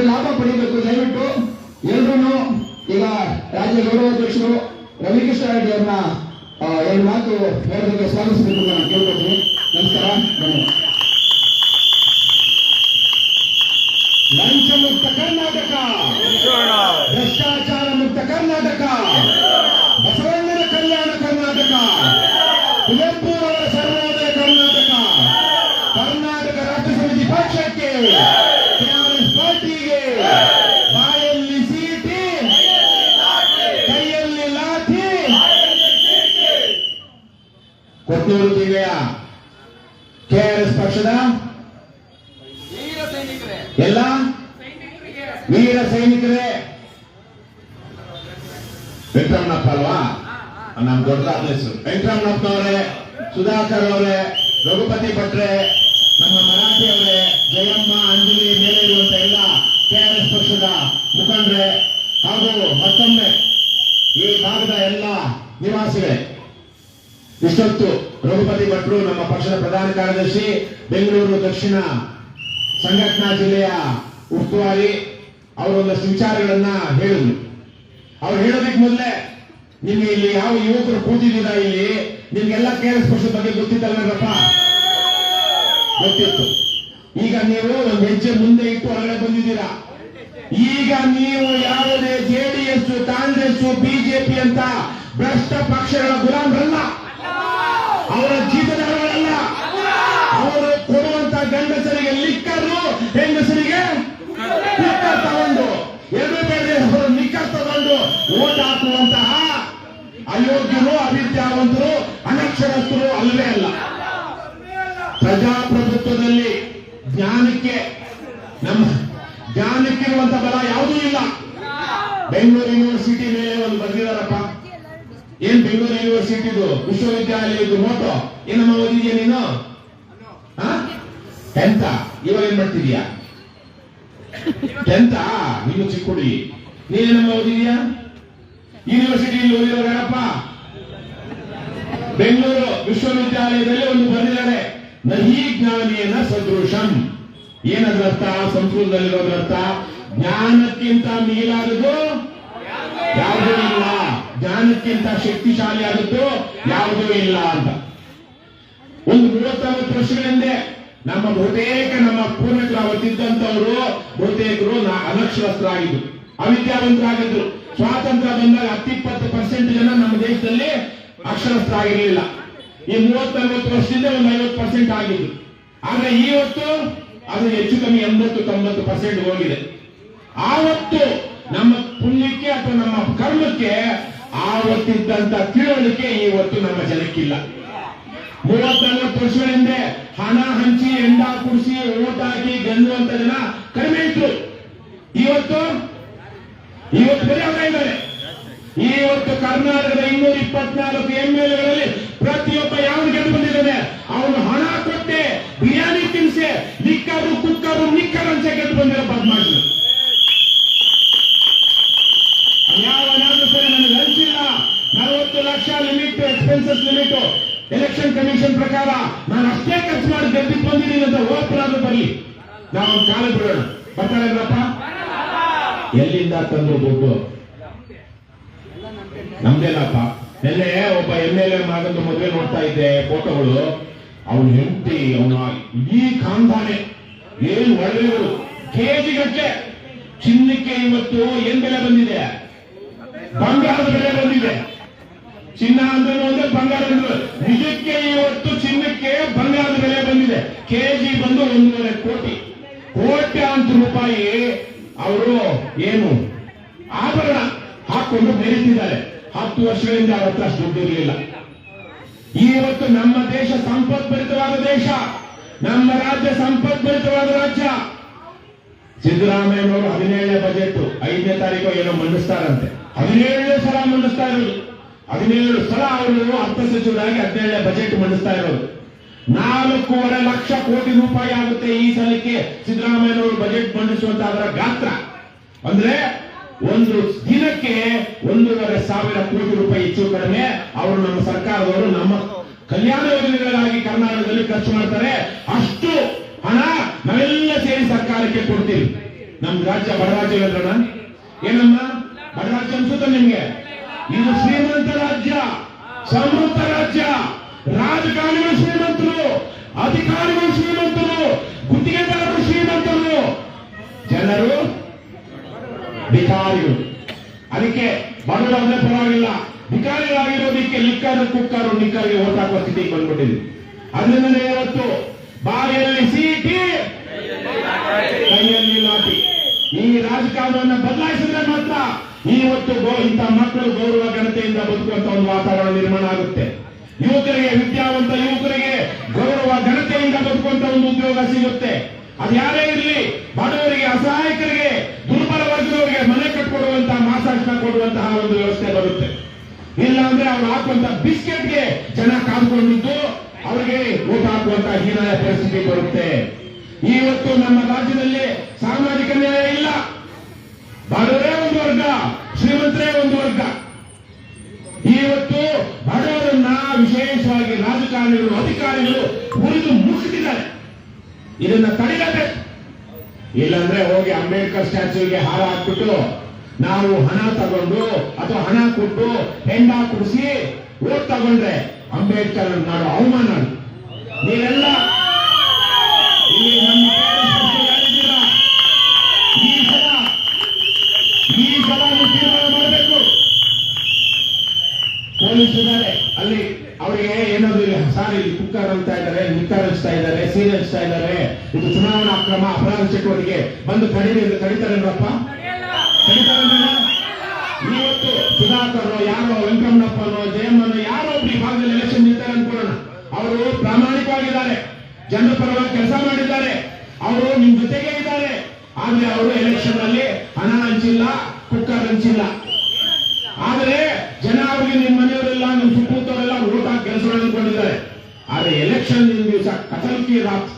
ಲಾಭ ಪಡೆಯಬೇಕು. ದಯವಿಟ್ಟು ಎಲ್ಲರೂ ಈಗ ರಾಜ್ಯ ಗೌರವಾಧ್ಯಕ್ಷರು ರವಿಕೃಷ್ಣ ರೆಡ್ಡಿ ಅವ್ರನ್ನ ಎರಡು ಮಾತು ಹೇಳೋದಕ್ಕೆ ಸ್ವಾಗತಿಸಬೇಕು ನಾನು ಕೇಳ್ಕೊತೀನಿ. ನಮಸ್ಕಾರ. ಲಂಚ ಮುಕ್ತ ಕರ್ನಾಟಕ, ಭ್ರಷ್ಟಾಚಾರ ಮುಕ್ತ ಕರ್ನಾಟಕ, ಬಸವಣ್ಣನ ಕಲ್ಯಾಣ ಕರ್ನಾಟಕ, ಕುವೆಂಪು ಅವರ ಸರ್ವೋದಯ ಕರ್ನಾಟಕ, ಕರ್ನಾಟಕ ರಾಷ್ಟ್ರ ಸಮಿತಿ ಪಕ್ಷಕ್ಕೆ, ಕಾಂಗ್ರೆಸ್ ಪಾರ್ಟಿಗೆ ಬಾಯಲ್ಲಿ ಸೀಟಿ ಕೈಯಲ್ಲಿ ಲಾಠಿ. ಕೊಟ್ಟೂರು ಜಿಲ್ಲೆಯ ಕೆಆರ್ಎಸ್ ಪಕ್ಷದ ಎಲ್ಲ ವೀರ ಸೈನಿಕರೇ, ವೆಂಕಟರಮಣಪ್ಪ ಅಲ್ವಾ ನಮ್ಮ ದೊಡ್ಡ ಹೆಸರು, ವೆಂಕಟರಮಣಪ್ಪನವರೇ, ಸುಧಾಕರ್ ಅವರೇ, ರಘುಪತಿ ಭಟ್ರೆ, ನಮ್ಮ ಮರಾಠಿ ಅವರೇ, ಜಯಮ್ಮ, ಅಂಜಲಿ, ಮೇಲೆ ಇರುವಂತಹ ಎಲ್ಲ ಕೆಆರ್ಎಸ್ ಪಕ್ಷದ ಮುಖಂಡರೇ ಹಾಗೂ ಮತ್ತೊಮ್ಮೆ ಈ ಭಾಗದ ಎಲ್ಲ ನಿವಾಸಿಗಳೇ, ಇಷ್ಟೊತ್ತು ರಘುಪತಿ ಭಟ್ರು ನಮ್ಮ ಪಕ್ಷದ ಪ್ರಧಾನ ಕಾರ್ಯದರ್ಶಿ, ಬೆಂಗಳೂರು ದಕ್ಷಿಣ ಸಂಘಟನಾ ಜಿಲ್ಲೆಯ ಉಸ್ತುವಾರಿ, ಅವರೊಂದಷ್ಟು ವಿಚಾರಗಳನ್ನ ಹೇಳಿದ್ರು. ಅವ್ರು ಹೇಳೋದಕ್ಕೆ ಮೊದಲೇ ನಿಮ್ಗೆ ಇಲ್ಲಿ ಯಾವ ಯುವಕರು ಕೂತಿದ್ದೀರಾ, ಇಲ್ಲಿ ನಿಮ್ಗೆಲ್ಲ ಕೆಆರ್ಎಸ್ ಪಕ್ಷದ ಬಗ್ಗೆ ಗೊತ್ತಿತ್ತಲ್ಲಪ್ಪ? ಗೊತ್ತಿತ್ತು. ಈಗ ನೀವು ಒಂದು ಹೆಜ್ಜೆ ಮುಂದೆ ಇಟ್ಟು ಹೊರಗಡೆ ಬಂದಿದ್ದೀರಾ. ಈಗ ನೀವು ಯಾವುದೇ ಜೆಡಿಎಸ್, ಕಾಂಗ್ರೆಸ್, ಬಿಜೆಪಿ ಅಂತ ಭ್ರಷ್ಟ ಪಕ್ಷಗಳ ಗುಲಾಮರಲ್ಲ, ಅವರ ಜೀತದಾರಗಳಲ್ಲ. ಅವರು ಕೊಡುವಂತ ಗಂಡಸರಿಗೆ ಲಿಕ್ಕರು, ಹೆಂಗಸರಿಗೆ ಲಿಕ್ಕರ್ ತಗೊಂಡು ಎರಡು ಬೇರೆ ಅವರು ಲಿಕ್ಕರ್ ತಗೊಂಡು ಓಟ್ ಹಾಕುವಂತಹ ಅಯೋಗ್ಯರು, ಅವಿದ್ಯಾವಂತರು, ಅನಕ್ಷರಸ್ಥರು ಅಲ್ಲವೇ ಅಲ್ಲ. ಪ್ರಜಾಪ್ರಭುತ್ವದಲ್ಲಿ ಜ್ಞಾನಕ್ಕೆ, ನಮ್ಮ ಜ್ಞಾನಕ್ಕಿರುವಂತ ಬಲ ಯಾವುದೂ ಇಲ್ಲ. ಬೆಂಗಳೂರು ಯೂನಿವರ್ಸಿಟಿ ಮೇಲೆ ಒಂದು ಬರ್ದಿದಾರಪ್ಪ. ಏನ್ ಬೆಂಗಳೂರು ಯೂನಿವರ್ಸಿಟಿದು ವಿಶ್ವವಿದ್ಯಾಲಯದ ಮೋಟೋ ಏನಮ್ಮ ಓದಿದ್ಯಾ ನೀನು? ಟೆಂತ. ಇವಾಗ ಏನ್ ಮಾಡ್ತಿದ್ಯಾ? ಟೆಂತ. ನೀನು ಚಿಕ್ಕ ಹುಡುಗಿ, ನೀನೇನಮ್ಮ ಓದಿದ್ಯಾ? ಯೂನಿವರ್ಸಿಟಿಯಲ್ಲಿ ಓದಿರೋರಪ್ಪ. ಬೆಂಗಳೂರು ವಿಶ್ವವಿದ್ಯಾಲಯದಲ್ಲಿ ಒಂದು ಬರೆದಿದ್ದಾರೆ, ನಹಿ ಜ್ಞಾನೇನ ಸದೃಶಂ. ಏನದ್ರ ಅರ್ಥ? ಸಂಸ್ಕೃತದಲ್ಲಿರೋದ್ರ ಅರ್ಥ ಜ್ಞಾನಕ್ಕಿಂತ ಮೀಲಾದದು ಯಾವುದೂ ಇಲ್ಲ, ಜ್ಞಾನಕ್ಕಿಂತ ಶಕ್ತಿಶಾಲಿ ಆದದ್ದು ಯಾವುದೂ ಇಲ್ಲ ಅಂತ. ಒಂದು 30-40 ವರ್ಷಗಳ ಹಿಂದೆ ನಮ್ಮ ಬಹುತೇಕ ನಮ್ಮ ಪೂರ್ವಿಕರು ಅವತ್ತಿದ್ದಂತವರು ಬಹುತೇಕರು ಅನಕ್ಷರಸ್ಥರಾಗಿದ್ರು, ಅವಿದ್ಯಾವಂತರಾಗಿದ್ರು. ಸ್ವಾತಂತ್ರ್ಯ ಬಂದಾಗ 10-20% ಜನ ನಮ್ಮ ದೇಶದಲ್ಲಿ ಅಕ್ಷರಸ್ಥರಾಗಿರ್ಲಿಲ್ಲ. ಈ 30-40 ವರ್ಷದಿಂದ ಒಂದು 50% ಆಗಿದ್ರು. ಆದ್ರೆ ಇವತ್ತು ಅದು ಹೆಚ್ಚು ಕಮ್ಮಿ 80-90% ಹೋಗಿದೆ. ಆವತ್ತು ನಮ್ಮ ಪುಣ್ಯಕ್ಕೆ ಅಥವಾ ನಮ್ಮ ಕರ್ಮಕ್ಕೆ ಆವತ್ತಿದ್ದಂತ ತಿಳುವಳಿಕೆ ಇವತ್ತು ನಮ್ಮ ಜನಕ್ಕಿಲ್ಲ. 30-40 ವರ್ಷಗಳ ಹಿಂದೆ ಹಣ ಹಂಚಿ, ಎಂಡ ಕುಡಿಸಿ, ಓಟ್ ಹಾಕಿ ಗೆಲ್ಲುವಂತ ಜನ ಕಡಿಮೆ ಇತ್ತು. ಇವತ್ತು ಬೇರೆ ಅವರೇ ಇದ್ದಾರೆ. ಇವತ್ತು ಕರ್ನಾಟಕದ 224 MLAಗಳಲ್ಲಿ ಪ್ರತಿಯೊಬ್ಬ ಯಾವನು ಗೆದ್ದು ಬಂದಿದ್ದಾನೆ, ಅವನು ಹಣ ಕೊಟ್ಟೆ, ಬಿರಿಯಾನಿ ತಿನ್ಸೆ, ಲಿಕ್ಕರು, ಕುಕ್ಕರು, ನಿಕ್ಕರು ಅಂತ ಗೆದ್ದು ಬಂದಿರೋ ಬದಮಾಶರು. ಯಾವನಾದ್ರೂ ಸರಿ ನನಗೆ ಹಂಚಿಲ್ಲ, 40 lakh limit, expenses limit election commission ಪ್ರಕಾರ ನಾನು ಅಷ್ಟೇ ಖರ್ಚು ಮಾಡಿ ಗೆದ್ದಿಟ್ಟು ಬಂದಿದ್ದೀನಿ ಅಂತ ಓಪನಾದ್ರೂ ಬರಲಿ, ನಾವೊಂದು ಕಾಲ ಬಿಡೋಣ. ಬರ್ತಾರಲ್ಲಪ್ಪ? ಎಲ್ಲಿಂದ ತಂದ್ರು ದುಡ್ಡು? ನಮ್ದೇನಪ್ಪ. ನಿನ್ನೆ ಒಬ್ಬ MLA ಮಗಂದು ಮದುವೆ ನೋಡ್ತಾ ಇದ್ದೆ ಫೋಟೋಗಳು. ಅವನ ಹೆಂಡತಿ, ಅವನ ಇಡೀ ಖಾನ್ದಾನೆ ಏನು ಒಳ್ಳೆಯವರು, ಕೆಜಿ ಗಟ್ಟಲೆ ಚಿನ್ನಕ್ಕೆ ಇವತ್ತು ಏನ್ ಬೆಲೆ ಬಂದಿದೆ? ಬಂಗಾರದ ಬೆಲೆ ಬಂದಿದೆ. ಚಿನ್ನ ಅಂದ್ರೆ ಒಂದೇ, ಬಂಗಾರ ಅಂದ್ರೆ ನಿಜಕ್ಕೆ ಇವತ್ತು ಚಿನ್ನಕ್ಕೆ ಬಂಗಾರದ ಬೆಲೆ ಬಂದಿದೆ. ಕೆಜಿ ಬಂದು 1.5 ಕೋಟಿ, ಕೋಟ್ಯಾಂತರ ರೂಪಾಯಿ ಅವರು ಏನು ಆಭರಣ ಹಾಕೊಂಡು ಮೆರೆತಿದ್ದಾರೆ. 10 ವರ್ಷಗಳಿಂದ ಅವರ ಹತ್ರ ಅಷ್ಟು ದುಡ್ಡು ಇರಲಿಲ್ಲ. ಇವತ್ತು ನಮ್ಮ ದೇಶ ಸಂಪದ್ಭರಿತವಾದ ದೇಶ, ನಮ್ಮ ರಾಜ್ಯ ಸಂಪದ್ಭರಿತವಾದ ರಾಜ್ಯ. ಸಿದ್ದರಾಮಯ್ಯನವರು 17ನೇ ಬಜೆಟ್ 5ನೇ ತಾರೀಕು ಏನೋ ಮಂಡಿಸ್ತಾರಂತೆ. 17 ಸಲ ಮಂಡಿಸ್ತಾ ಇರೋದು. 17 ಸಲ ಅವರು ಅರ್ಥ ಸಚಿವರಾಗಿ 17ನೇ ಬಜೆಟ್ ಮಂಡಿಸ್ತಾ ಇರೋದು. 4.5 ಲಕ್ಷ ಕೋಟಿ ರೂಪಾಯಿ ಆಗುತ್ತೆ ಈ ಸಲಕ್ಕೆ ಸಿದ್ದರಾಮಯ್ಯನವರು ಬಜೆಟ್ ಮಂಡಿಸುವಂತ ಅದರ ಗಾತ್ರ. ಅಂದ್ರೆ ಒಂದು ದಿನಕ್ಕೆ 1,500 ಕೋಟಿ ರೂಪಾಯಿ ಹೆಚ್ಚು ಕಡಿಮೆ ಅವರು ನಮ್ಮ ಸರ್ಕಾರದವರು ನಮ್ಮ ಕಲ್ಯಾಣ ಯೋಜನೆಗಳಿಗಾಗಿ ಕರ್ನಾಟಕದಲ್ಲಿ ಖರ್ಚು ಮಾಡ್ತಾರೆ. ಅಷ್ಟು ಹಣ ನಾವೆಲ್ಲ ಸೇರಿ ಸರ್ಕಾರಕ್ಕೆ ಕೊಡ್ತೀವಿ. ನಮ್ ರಾಜ್ಯ ಬಡ ರಾಜ್ಯ ಹೇಳ್ರಣ, ಏನಮ್ಮ ಬಡ ರಾಜ್ಯ ಅನ್ಸುತ್ತ ನಿಮ್ಗೆ? ಇದು ಶ್ರೀಮಂತ ರಾಜ್ಯ, ಸಮೃದ್ಧ ರಾಜ್ಯ. ರಾಜಕಾರಣಿಗಳು ಶ್ರೀಮಂತರು, ಅಧಿಕಾರಿಗಳು ಶ್ರೀಮಂತರು, ಗುತ್ತಿಗೆದಾರರು ಶ್ರೀಮಂತರು, ಜನರು ಭಿಕಾರಿಗಳು. ಅದಕ್ಕೆ ಬಡವರಾದ್ರೆ ಪರವಾಗಿಲ್ಲ, ಭಿಕಾರಿಗಳಾಗಿರೋದಕ್ಕೆ ಲಿಕ್ಕರು ಕುಕ್ಕರು ನಿಕ್ಕರಿಗೆ ಓಟ್ ಹಾಕುವ ಸ್ಥಿತಿಗೆ ಬಂದ್ಬಿಟ್ಟಿದೆ. ಅದರಿಂದಲೇ ಇವತ್ತು ಬಾಯಲ್ಲಿ ಸೀಟಿ ಕೈಯಲ್ಲಿ ಲಾಠಿ. ಈ ರಾಜಕಾರಣವನ್ನು ಬದಲಾಯಿಸಿದ್ರೆ ಮಾತ್ರ ಇವತ್ತು ಇಂಥ ಮಕ್ಕಳು ಗೌರವ ಘನತೆಯಿಂದ ಬದುಕುವಂತ ಒಂದು ವಾತಾವರಣ ನಿರ್ಮಾಣ ಆಗುತ್ತೆ. ಯುವಕರಿಗೆ, ವಿದ್ಯಾವಂತ ಯುವಕರಿಗೆ ಗೌರವ ಘನತೆಯಿಂದ ಬದುಕುವಂತ ಒಂದು ಉದ್ಯೋಗ ಸಿಗುತ್ತೆ. ಅದು ಯಾರೇ ಇರಲಿ, ಬಡವರಿಗೆ, ಅಸಹಾಯಕರಿಗೆ, ದುರ್ಬಲ ವರ್ಗದವರಿಗೆ ಮನೆ ಕಟ್ಕೊಡುವಂತಹ, ಮಾಸಾಶನ ಕೊಡುವಂತಹ ಒಂದು ವ್ಯವಸ್ಥೆ ಬರುತ್ತೆ. ಇಲ್ಲ ಅಂದ್ರೆ ಅವ್ರು ಹಾಕುವಂತ ಬಿಸ್ಕೆಟ್ಗೆ ಜನ ಕಾದ್ಕೊಂಡಿದ್ದು ಅವರಿಗೆ ಊಟ ಹಾಕುವಂತಹ ಹೀನಾಯ ಪರಿಸ್ಥಿತಿ ಬರುತ್ತೆ. ಇವತ್ತು ನಮ್ಮ ರಾಜ್ಯದಲ್ಲಿ ಸಾಮಾಜಿಕ ನ್ಯಾಯ ಇಲ್ಲ. ಬಡವರೇ ಒಂದು ವರ್ಗ, ಶ್ರೀಮಂತರೇ ಒಂದು ವರ್ಗ. ಇವತ್ತು ಬಡವರನ್ನ ವಿಶೇಷವಾಗಿ ರಾಜಕಾರಣಿಗಳು, ಅಧಿಕಾರಿಗಳು ಮುರಿದು ಮುಗಿಸಿದ್ದಾರೆ. ಇದನ್ನ ತಡೆಯಬೇಕು. ಇಲ್ಲಾಂದ್ರೆ ಹೋಗಿ ಅಂಬೇಡ್ಕರ್ ಸ್ಟ್ಯಾಚ್ಯೂಗೆ ಹಾರ ಹಾಕ್ಬಿಟ್ಟು ನಾವು ಹಣ ತಗೊಂಡು ಅಥವಾ ಹಣ ಕೊಟ್ಟು ಹೆಂಡ ಕುಡಿಸಿ ಓಟ್ ತಗೊಂಡ್ರೆ ಅಂಬೇಡ್ಕರ್ ಮಾಡೋ ಅವಮಾನ. ನೀವೆಲ್ಲ ಇಲ್ಲಿ ನಮ್ಮ ಯಾರಿದ್ದೀರಾ? ಈ ಸಲ ತೀರ್ಮಾನ ಮಾಡಬೇಕು. ಪೊಲೀಸ್ ಇದ್ದಾರೆ ಅಲ್ಲಿ, ಅವರಿಗೆ ಏನಾದ್ರು ಇಲ್ಲ ಸಾರ್, ಇಲ್ಲಿ ಕುಕ್ಕರ್ ಅಂತ ಇದ್ದಾರೆ, ನಿಕ್ಕರ್ ಹಚ್ತಾ ಇದ್ದಾರೆ, ಸೀರೆ ಹಚ್ತಾ ಇದ್ದಾರೆ, ಇದು ಚುನಾವಣಾ ಅಕ್ರಮ, ಅಪರಾಧ ಚಟುವಟಿಕೆ, ಬಂದು ಕಡಿತಾರೇನ್ರಪ್ಪ? ಕಡಿತಾರಲ್ಲ. ಇವತ್ತು ಸುಧಾಕರ್ ಯಾರೋ, ವೆಂಕಣ್ಣಪ್ಪನೋ, ಜಯಮ್ಮನೋ ಯಾರೋ ಒಬ್ರು ಈ ಭಾಗದಲ್ಲಿ ಎಲೆಕ್ಷನ್ ನಿಲ್ತಾರೆ ಅನ್ಕೊಳ್ಳೋಣ. ಅವರು ಪ್ರಾಮಾಣಿಕವಾಗಿದ್ದಾರೆ, ಜನರ ಪರವಾಗಿ ಕೆಲಸ ಮಾಡಿದ್ದಾರೆ, ಅವರು ನಿಮ್ ಜೊತೆಗೆ ಇದ್ದಾರೆ. ಆದ್ರೆ ಅವರು ಎಲೆಕ್ಷನ್ ಅಲ್ಲಿ ಹಣ ಹಂಚಿಲ್ಲ, ಕುಕ್ಕರ್ ಹಂಚಿಲ್ಲ. ಆದ್ರೆ ಜನ ಅವರಿಗೆ ನಿಮ್ಮ ಮನೆಯವರೆಲ್ಲ, ನಿಮ್ಮ ಸುತ್ತಮುತ್ತವರೆಲ್ಲ ಓಟ್ ಹಾಕಿ ಕೆಲಸ ಅಂದ್ಕೊಂಡಿದ್ದಾರೆ. ಆದ್ರೆ ಎಲೆಕ್ಷನ್ ದಿವಸ ಕತಲ್ಕಿ ರಾತ್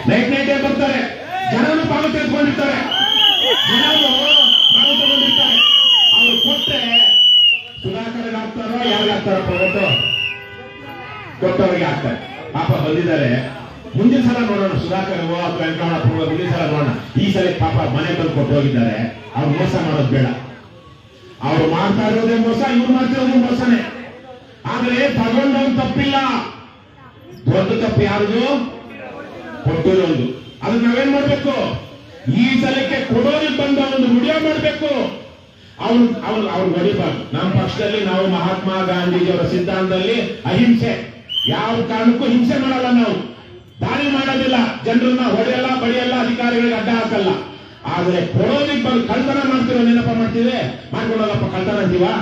ನೈಟ್ ಬರ್ತಾರೆ, ಜನರು ಪಾವತಿ ತೆಗೆದುಕೊಂಡಿರ್ತಾರೆ, ಜನರು ಪಾವತಿ ತಗೊಂಡಿರ್ತಾರೆ. ಅವರು ಕೊಟ್ಟರೆ ಸುಧಾಕರ್ಗೆ ಹಾಕ್ತಾರೋ ಯಾರಿಗೆ ಹಾಕ್ತಾರಪ್ಪ ಓಟು? ಕೊಟ್ಟವರಿಗೆ ಹಾಕ್ತಾರೆ. ಪಾಪ ಬಂದಿದ್ದಾರೆ. ಮುಂದಿನ ಸಲ ನೋಡೋಣ, ಸುಧಾಕರ್ ವೆಂಕಟರಮಣಪ್ಪ ಮುಂದಿನ ಸಲ ನೋಡೋಣ. ಈ ಸಲ ಪಾಪ ಮನೆ ಬಂದು ಕೊಟ್ಟು ಹೋಗಿದ್ದಾರೆ. ಅವ್ರು ಮೋಸ ಮಾಡೋದು ಬೇಡ. ಅವ್ರು ಮಾಡ್ತಾ ಇರೋದೇ ಮೋಸ, ಇವ್ರು ಮಾಡ್ತಿರೋದೇ ಮೋಸನೇ. ಆದ್ರೆ ತಗೊಂಡವ್ರು ತಪ್ಪಿಲ್ಲ. ದೊಡ್ಡ ತಪ್ಪು ಯಾರ್ದು? ಕೊಟ್ಟಿರೋದು. ಅದನ್ನ ನಾವೇನ್ ಮಾಡ್ಬೇಕು? ಈ ಸಲಕ್ಕೆ ಕೊಡೋರಿಗೆ ಬಂದ ಒಂದು ವಿಡಿಯೋ ಮಾಡ್ಬೇಕು. ಅವ್ರು ಹೊಡಿಬಾರ್ದು. ನಮ್ಮ ಪಕ್ಷದಲ್ಲಿ ನಾವು ಮಹಾತ್ಮ ಗಾಂಧೀಜಿಯವರ ಸಿದ್ಧಾಂತದಲ್ಲಿ ಅಹಿಂಸೆ, ಯಾವ ಕಾರಣಕ್ಕೂ ಹಿಂಸೆ ಮಾಡಲ್ಲ. ನಾವು ದಾಳಿ ಮಾಡೋದಿಲ್ಲ, ಜನರನ್ನ ಹೊಡೆಯಲ್ಲ, ಬಡಿಯಲ್ಲ, ಅಧಿಕಾರಿಗಳಿಗೆ ಅಡ್ಡ ಹಾಕಲ್ಲ. ಆದ್ರೆ ಕೊಡೋದಿಕ್ ಬಂದು ಕಳ್ತನ ಮಾಡ್ತಿರೋ ನೆನಪ ಮಾಡ್ತೀವಿ, ಮಾಡ್ಕೊಂಡೋಗಪ್ಪ ಕಳ್ತನ ಅಂತೀವಾ?